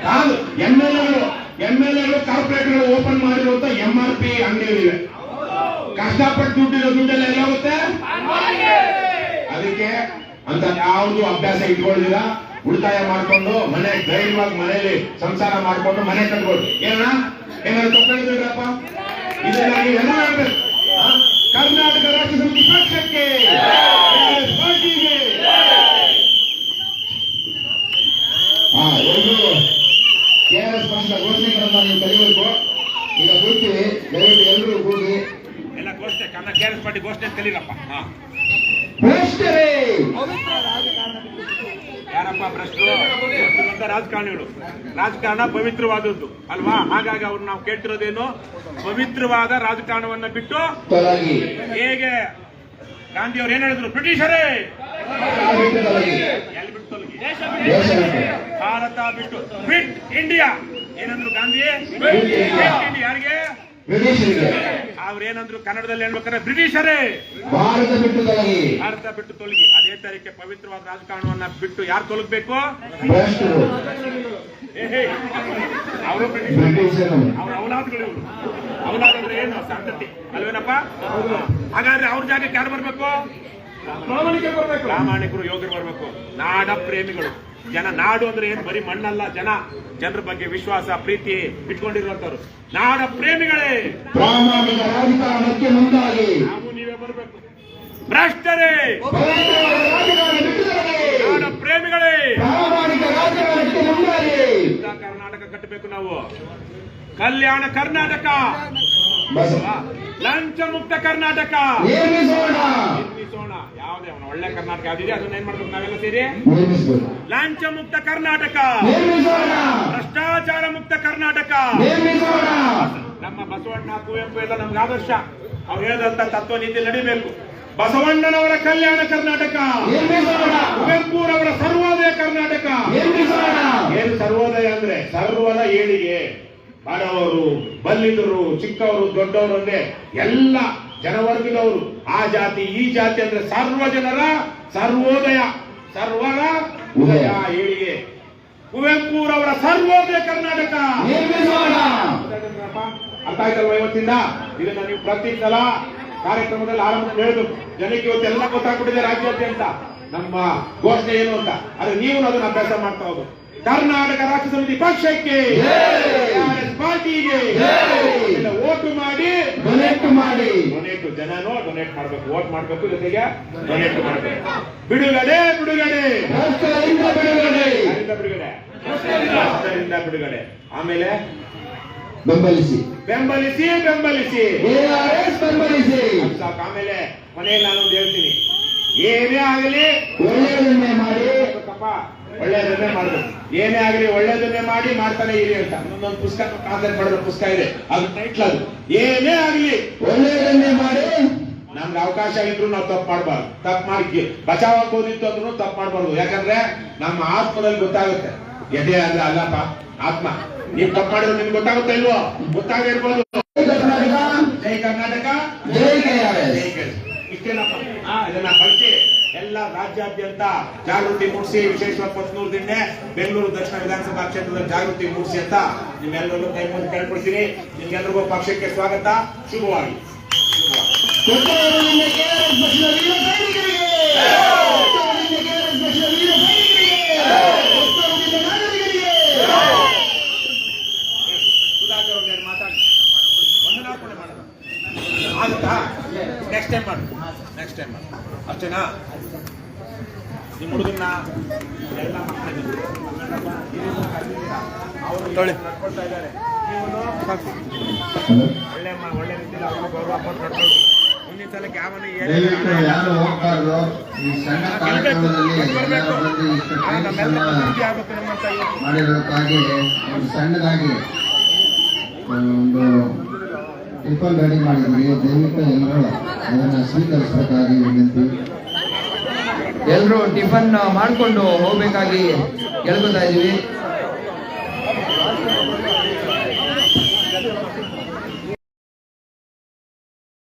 ಕಾದು ಎಂಎಲ್ಎಗಳು ಕಾರ್ಪೊರೇಟ್ಗಳು ಓಪನ್ ಮಾಡಿರುವಂತ MRP ಅಂಗಡಿಗಳಿವೆ. ಕಷ್ಟಪಟ್ಟು ದುಡ್ಡೆಲ್ಲ ಎಲ್ಲ ಹೋಗುತ್ತೆ. ಅದಕ್ಕೆ ಅಂತ ಯಾವುದು ಅಭ್ಯಾಸ ಇಟ್ಕೊಳ್ಳಿಲ್ಲ. ಉಳಿತಾಯ ಮಾಡ್ಕೊಂಡು ಮನೆ ಧೈರ್ಯವಾಗಿ ಮನೆಯಲ್ಲಿ ಸಂಸಾರ ಮಾಡ್ಕೊಂಡು ಮನೆ ಕಟ್ಕೊಂಡು ಏನಾದ್ರು ತಪ್ಪಿದ್ರಪ್ಪ. ಇದೆಲ್ಲ ನೀವೆಲ್ಲ ಮಾಡ್ಬೇಕು. ಕರ್ನಾಟಕ ರಾಜ್ಯ ಸಮಿತಿ ಪಕ್ಷಕ್ಕೆ ಪಾರ್ಟಿಗೆ ಒಂದು ಕೆಆರ್ಎಸ್ ಪಕ್ಷದ ಘೋಷಣೆಗಳನ್ನ ನೀವು ಕಲಿಬೇಕು. ಈಗ ಕೂಡ್ತೀವಿ, ದಯವಿಟ್ಟು ಎಲ್ಲರೂ ಕೂಡಿ ಎಲ್ಲ ಘೋಷಣೆ ಕೆಆರ್ಎಸ್ ಪಾರ್ಟಿ ಘೋಷಣೆ ಕಲೀರಪ್ಪ. ಭ್ರಷ್ಟರೇ ಯಾರಪ್ಪ ಭ್ರಷ್ಟರು? ರಾಜಕಾರಣಿಗಳು. ರಾಜಕಾರಣ ಪವಿತ್ರವಾದದ್ದು ಅಲ್ವಾ? ಹಾಗಾಗಿ ಅವ್ರು ನಾವು ಕೇಳ್ತಿರೋದೇನು, ಪವಿತ್ರವಾದ ರಾಜಕಾರಣವನ್ನ ಬಿಟ್ಟು ತೊಲಗಿ. ಹೇಗೆ ಗಾಂಧಿ ಅವ್ರು ಏನ್ ಹೇಳಿದ್ರು? ಬ್ರಿಟಿಷರೇ ಎಲ್ಲಿ ಬಿಟ್ಟು ತೊಲಗಿ? ಭಾರತ ಬಿಟ್ಟು ಕ್ವಿಟ್ ಇಂಡಿಯಾ ಏನಂದ್ರು ಗಾಂಧಿ? ಯಾರಿಗೆ? ಬ್ರಿಟಿಷರಿಗೆ. ಅವ್ರೇನಂದ್ರು ಕನ್ನಡದಲ್ಲಿ ಹೇಳ್ಬೇಕಾದ್ರೆ ಬ್ರಿಟಿಷರೇ ಭಾರತ ಬಿಟ್ಟು ತೊಲಗಿ. ಭಾರತ ಬಿಟ್ಟು ತೊಲಗಿ. ಅದೇ ತರಕ್ಕೆ ಪವಿತ್ರವಾದ ರಾಜಕಾರಣವನ್ನ ಬಿಟ್ಟು ಯಾರು ತೊಲಗಬೇಕು? ಭ್ರಷ್ಟರು. ಅವರು ಬ್ರಿಟಿಷರು. ಅವ್ರ ಔಲಾದ್ಗಳು. ಇವರು ಔಲಾದಂದ್ರೆ ಏನು? ಸಂತತಿ ಅಲ್ವೇನಪ್ಪ? ಹಾಗಾದ್ರೆ ಅವ್ರ ಜಾಗಕ್ಕೆ ಯಾರು ಬರ್ಬೇಕು? ಪ್ರಾಮಾಣಿಕರು ಬರ್ಬೇಕು. ಪ್ರಾಮಾಣಿಕರು, ಯೋಗರು ಬರ್ಬೇಕು. ನಾಡ ಪ್ರೇಮಿಗಳು. ಜನ ನಾಡು ಅಂದ್ರೆ ಏನು? ಬರೀ ಮಣ್ಣಲ್ಲ. ಜನರ ಬಗ್ಗೆ ವಿಶ್ವಾಸ, ಪ್ರೀತಿ ಇಟ್ಕೊಂಡಿರುವಂತವ್ರು ನಾಡ ಪ್ರೇಮಿಗಳೇ. ಪ್ರಾಮಾಣಿಕ ರಾಜಕಾರಣಕ್ಕೆ ಮುಂದಾಗಿ ನಾವು ನೀವೇ ಬರಬೇಕು. ಭ್ರಷ್ಟರೇ ನಾಡ ಪ್ರೇಮಿಗಳೇ, ಪ್ರಾಮಾಣಿಕ ರಾಜಕಾರಣಕ್ಕೆ ಮುಂದಾಗಿ ಕರ್ನಾಟಕ ಕಟ್ಟಬೇಕು ನಾವು. ಕಲ್ಯಾಣ ಕರ್ನಾಟಕ, ಲಂಚ ಮುಕ್ತ ಕರ್ನಾಟಕ ನಿರ್ಮಿಸೋಣ. ಯಾವುದೇ ಒಳ್ಳೆ ಕರ್ನಾಟಕ ಯಾವ್ದಿದೆ ಅದನ್ನ ಏನ್ ಮಾಡ್ಬೇಕು ನಾವೆಲ್ಲ ಸೇರಿ? ಲಂಚ ಮುಕ್ತ ಕರ್ನಾಟಕ, ಭ್ರಷ್ಟಾಚಾರ ಮುಕ್ತ ಕರ್ನಾಟಕ ನಿರ್ಮಿಸೋಣ. ನಮ್ಮ ಬಸವಣ್ಣ, ಕುವೆಂಪು ಎಲ್ಲ ನಮ್ಗೆ ಆದರ್ಶ. ಅವ್ರು ಹೇಳಿದಂತ ತತ್ವ ನೀತಿ ನಡಿಬೇಕು. ಬಸವಣ್ಣನವರ ಕಲ್ಯಾಣ ಕರ್ನಾಟಕ, ಕುವೆಂಪುರವರ ಸರ್ವೋದಯ ಕರ್ನಾಟಕ. ಏನು ಸರ್ವೋದಯ ಅಂದ್ರೆ? ಸರ್ವದ ಏಳಿಗೆ. ಬಡವರು, ಬಲ್ಲಿದರು, ಚಿಕ್ಕವರು, ದೊಡ್ಡವರು ಅಂದ್ರೆ ಎಲ್ಲ ಜನವರ್ಗದವರು. ಆ ಜಾತಿ ಈ ಜಾತಿ ಅಂದ್ರೆ ಸರ್ವ ಜನರ ಸರ್ವೋದಯ, ಸರ್ವರ ಉದಯ, ಏಳಿಗೆ. ಕುವೆಂಪುರವರ ಸರ್ವೋದಯ ಕರ್ನಾಟಕ ನಿರ್ಮಿಸೋಣ. ಅರ್ಥ ಆಯ್ತಲ್ವಾ? ಇವತ್ತಿಂದ ಇದನ್ನ ನೀವು ಪ್ರತಿ ಸಲ ಕಾರ್ಯಕ್ರಮದಲ್ಲಿ ಆರಂಭದಲ್ಲಿ ಹೇಳಿದ್ರು ಜನಕ್ಕೆ ಇವತ್ತೆಲ್ಲ ಗೊತ್ತಾಗ್ಬಿಟ್ಟಿದೆ ರಾಜ್ಯಾದ್ಯಂತ ನಮ್ಮ ಘೋಷಣೆ ಏನು ಅಂತ. ಆದ್ರೆ ನೀವು ಅದನ್ನ ಅಭ್ಯಾಸ ಮಾಡ್ತಾ ಹೋದ್ರು. ಕರ್ನಾಟಕ ರಾಷ್ಟ್ರ ಸಮಿತಿ ಪಕ್ಷಕ್ಕೆ, ಪಾರ್ಟಿಗೆ ಓಟು ಮಾಡಿ, ಡೊನೇಟ್ ಮಾಡಿ. ಡೊನೇಟ್ ಜನನೋ ಡೊನೇಟ್ ಮಾಡ್ಬೇಕು, ವೋಟ್ ಮಾಡ್ಬೇಕು, ಜೊತೆಗೆ ಡೊನೇಟ್ ಮಾಡ್ಬೇಕು. ಬಿಡುಗಡೆ ಬಿಡುಗಡೆ ರಾಷ್ಟ್ರದಿಂದ ಬಿಡುಗಡೆ, ಬಿಡುಗಡೆ ರಾಷ್ಟ್ರದಿಂದ ಬಿಡುಗಡೆ. ಆಮೇಲೆ ಬೆಂಬಲಿಸಿ ಬೆಂಬಲಿಸಿ ಬೆಂಬಲಿಸಿ ARS ಬೆಂಬಲಿಸಿ. ಸಾಕು. ಆಮೇಲೆ ಮನೆಯಲ್ಲಿ ನಾನೊಂದು ಹೇಳ್ತೀನಿ, ಏನೇ ಆಗಲಿ ಒಳ್ಳೆಯದನ್ನೇ ಮಾಡಿ, ಒಳ್ಳೆಯದನ್ನೇ ಮಾಡಬೇಕು. ಏನೇ ಆಗಲಿ ಒಳ್ಳೆಯದನ್ನೇ ಮಾಡಿ ಮಾಡ್ತಾನೆ ಇರಿ ಅಂತ ಇನ್ನೊಂದು ಪುಸ್ತಕ ಕಾಂತಲ್ಲಿ ಬರೆದ ಪುಸ್ತಕ ಇದೆ, ಅದು ಟೈಟ್ಲ್ ಅದು. ಏನೇ ಆಗಲಿ ಒಳ್ಳೆಯದನ್ನೇ ಮಾಡಿ. ನಮ್ಗೆ ಅವಕಾಶ ಇದ್ರು ನಾವು ತಪ್ಪು ಮಾಡಬಾರ್ದು. ತಪ್ಪು ಮಾಡಿ ಬಚಾವ್ ಹಾಕೋದಿತ್ತು ಅಂದ್ರೂ ತಪ್ಪು ಮಾಡಬಾರ್ದು. ಯಾಕಂದ್ರೆ ನಮ್ಮ ಆತ್ಮದಲ್ಲಿ ಗೊತ್ತಾಗುತ್ತೆ. ಎದೆ ಅಂದ್ರೆ ಅಲ್ಲಪ್ಪ, ಆತ್ಮ. ನೀವ್ ತಪ್ಪು ಮಾಡಿದ್ರೆ ನಿಮ್ಗೆ ಗೊತ್ತಾಗುತ್ತೆ ಇಲ್ವೋ? ಗೊತ್ತಾಗ ಇರ್ಬೋದು. ಕರ್ನಾಟಕ, ಜೈ ಕರ್ನಾಟಕ, ಜೈ KRS. ಇಷ್ಟೇನಪ್ಪ. ಇದನ್ನ ಬಳಸಿ ಎಲ್ಲ ರಾಜ್ಯಾದ್ಯಂತ ಜಾಗೃತಿ ಮೂಡಿಸಿ, ವಿಶೇಷವಾಗಿ ಕೊತ್ತನೂರು ದಿಣ್ಣೆ, ಬೆಂಗಳೂರು ದಕ್ಷಿಣ ವಿಧಾನಸಭಾ ಕ್ಷೇತ್ರದಲ್ಲಿ ಜಾಗೃತಿ ಮೂಡಿಸಿ ಅಂತ ನಿಮ್ಮೆಲ್ಲರೂ ಕೈ ಮುಗಿದು ಕೇಳ್ಕೊಳ್ತೀನಿ. ನಿಮ್ಗೆಲ್ರಿಗೂ ಪಕ್ಷಕ್ಕೆ ಸ್ವಾಗತ. ಶುಭವಾಗಿ. ಕೊಟ್ಟೂರಿನಿಂದ KRS ಪಕ್ಷದ ವೀರ ಸೈನಿಕರಿಗೆ, ಕೊಟ್ಟೂರಿನಿಂದ KRS ಪಕ್ಷದ ವೀರ ಸೈನಿಕರಿಗೆ, ಕೊಟ್ಟೂರಿನಿಂದ ನಾಗರಿಕರಿಗೆ. ಸುಧಾಕರ್ ಅವ್ರು ಮಾತಾಡಿ ವಂದನಾರ್ಪಣೆ ಮಾಡೋಣ ಆಗುತ್ತಾ? ನೆಕ್ಸ್ಟ್ ಟೈಮ್ ಮಾಡಿ, ನೆಕ್ಸ್ಟ್ ಟೈಮ್ ಮಾಡಿ. ಅಷ್ಟೇನಾ? ನಿಮ್ಮ ಹುಡುಗನ್ನ ಎಲ್ಲ ಅವರು ನಡ್ಕೊಳ್ತಾ ಇದ್ದಾರೆ. ಒಳ್ಳೆ ಒಳ್ಳೆ ರೀತಿಯಲ್ಲಿ ಅವರು ಗೌರವ ಕೊಟ್ಟು ನಡ್ಕೊಂಡು ಮುಂದಿನ ಸಲಕ್ಕೆ ಯಾವನು ದಯವಿಟ್ಟು ಯಾರು ಹೋಗ್ಬಾರ್ದು. ಈ ಸಣ್ಣ ಕಾರ್ಯಕ್ರಮದಲ್ಲಿ ಎಲ್ಲರೂ ಬಂದು ಇಷ್ಟು ಮಾಡಿರೋದಕ್ಕಾಗಿ ಒಂದು ಸಣ್ಣದಾಗಿ ಒಂದು ಟಿಫನ್ ರೆಡಿ ಮಾಡಿದ್ವಿ. ದಯವಿಟ್ಟು ಎಲ್ಲರೂ ಅದನ್ನು ಸ್ವೀಕರಿಸಬೇಕಾಗಿ ವಿನಂತಿ. ಎಲ್ಲರೂ ಟಿಫನ್ ಮಾಡಿಕೊಂಡು ಹೋಗ್ಬೇಕಾಗಿ ಕೇಳ್ಕೊತಾ ಇದೀವಿ.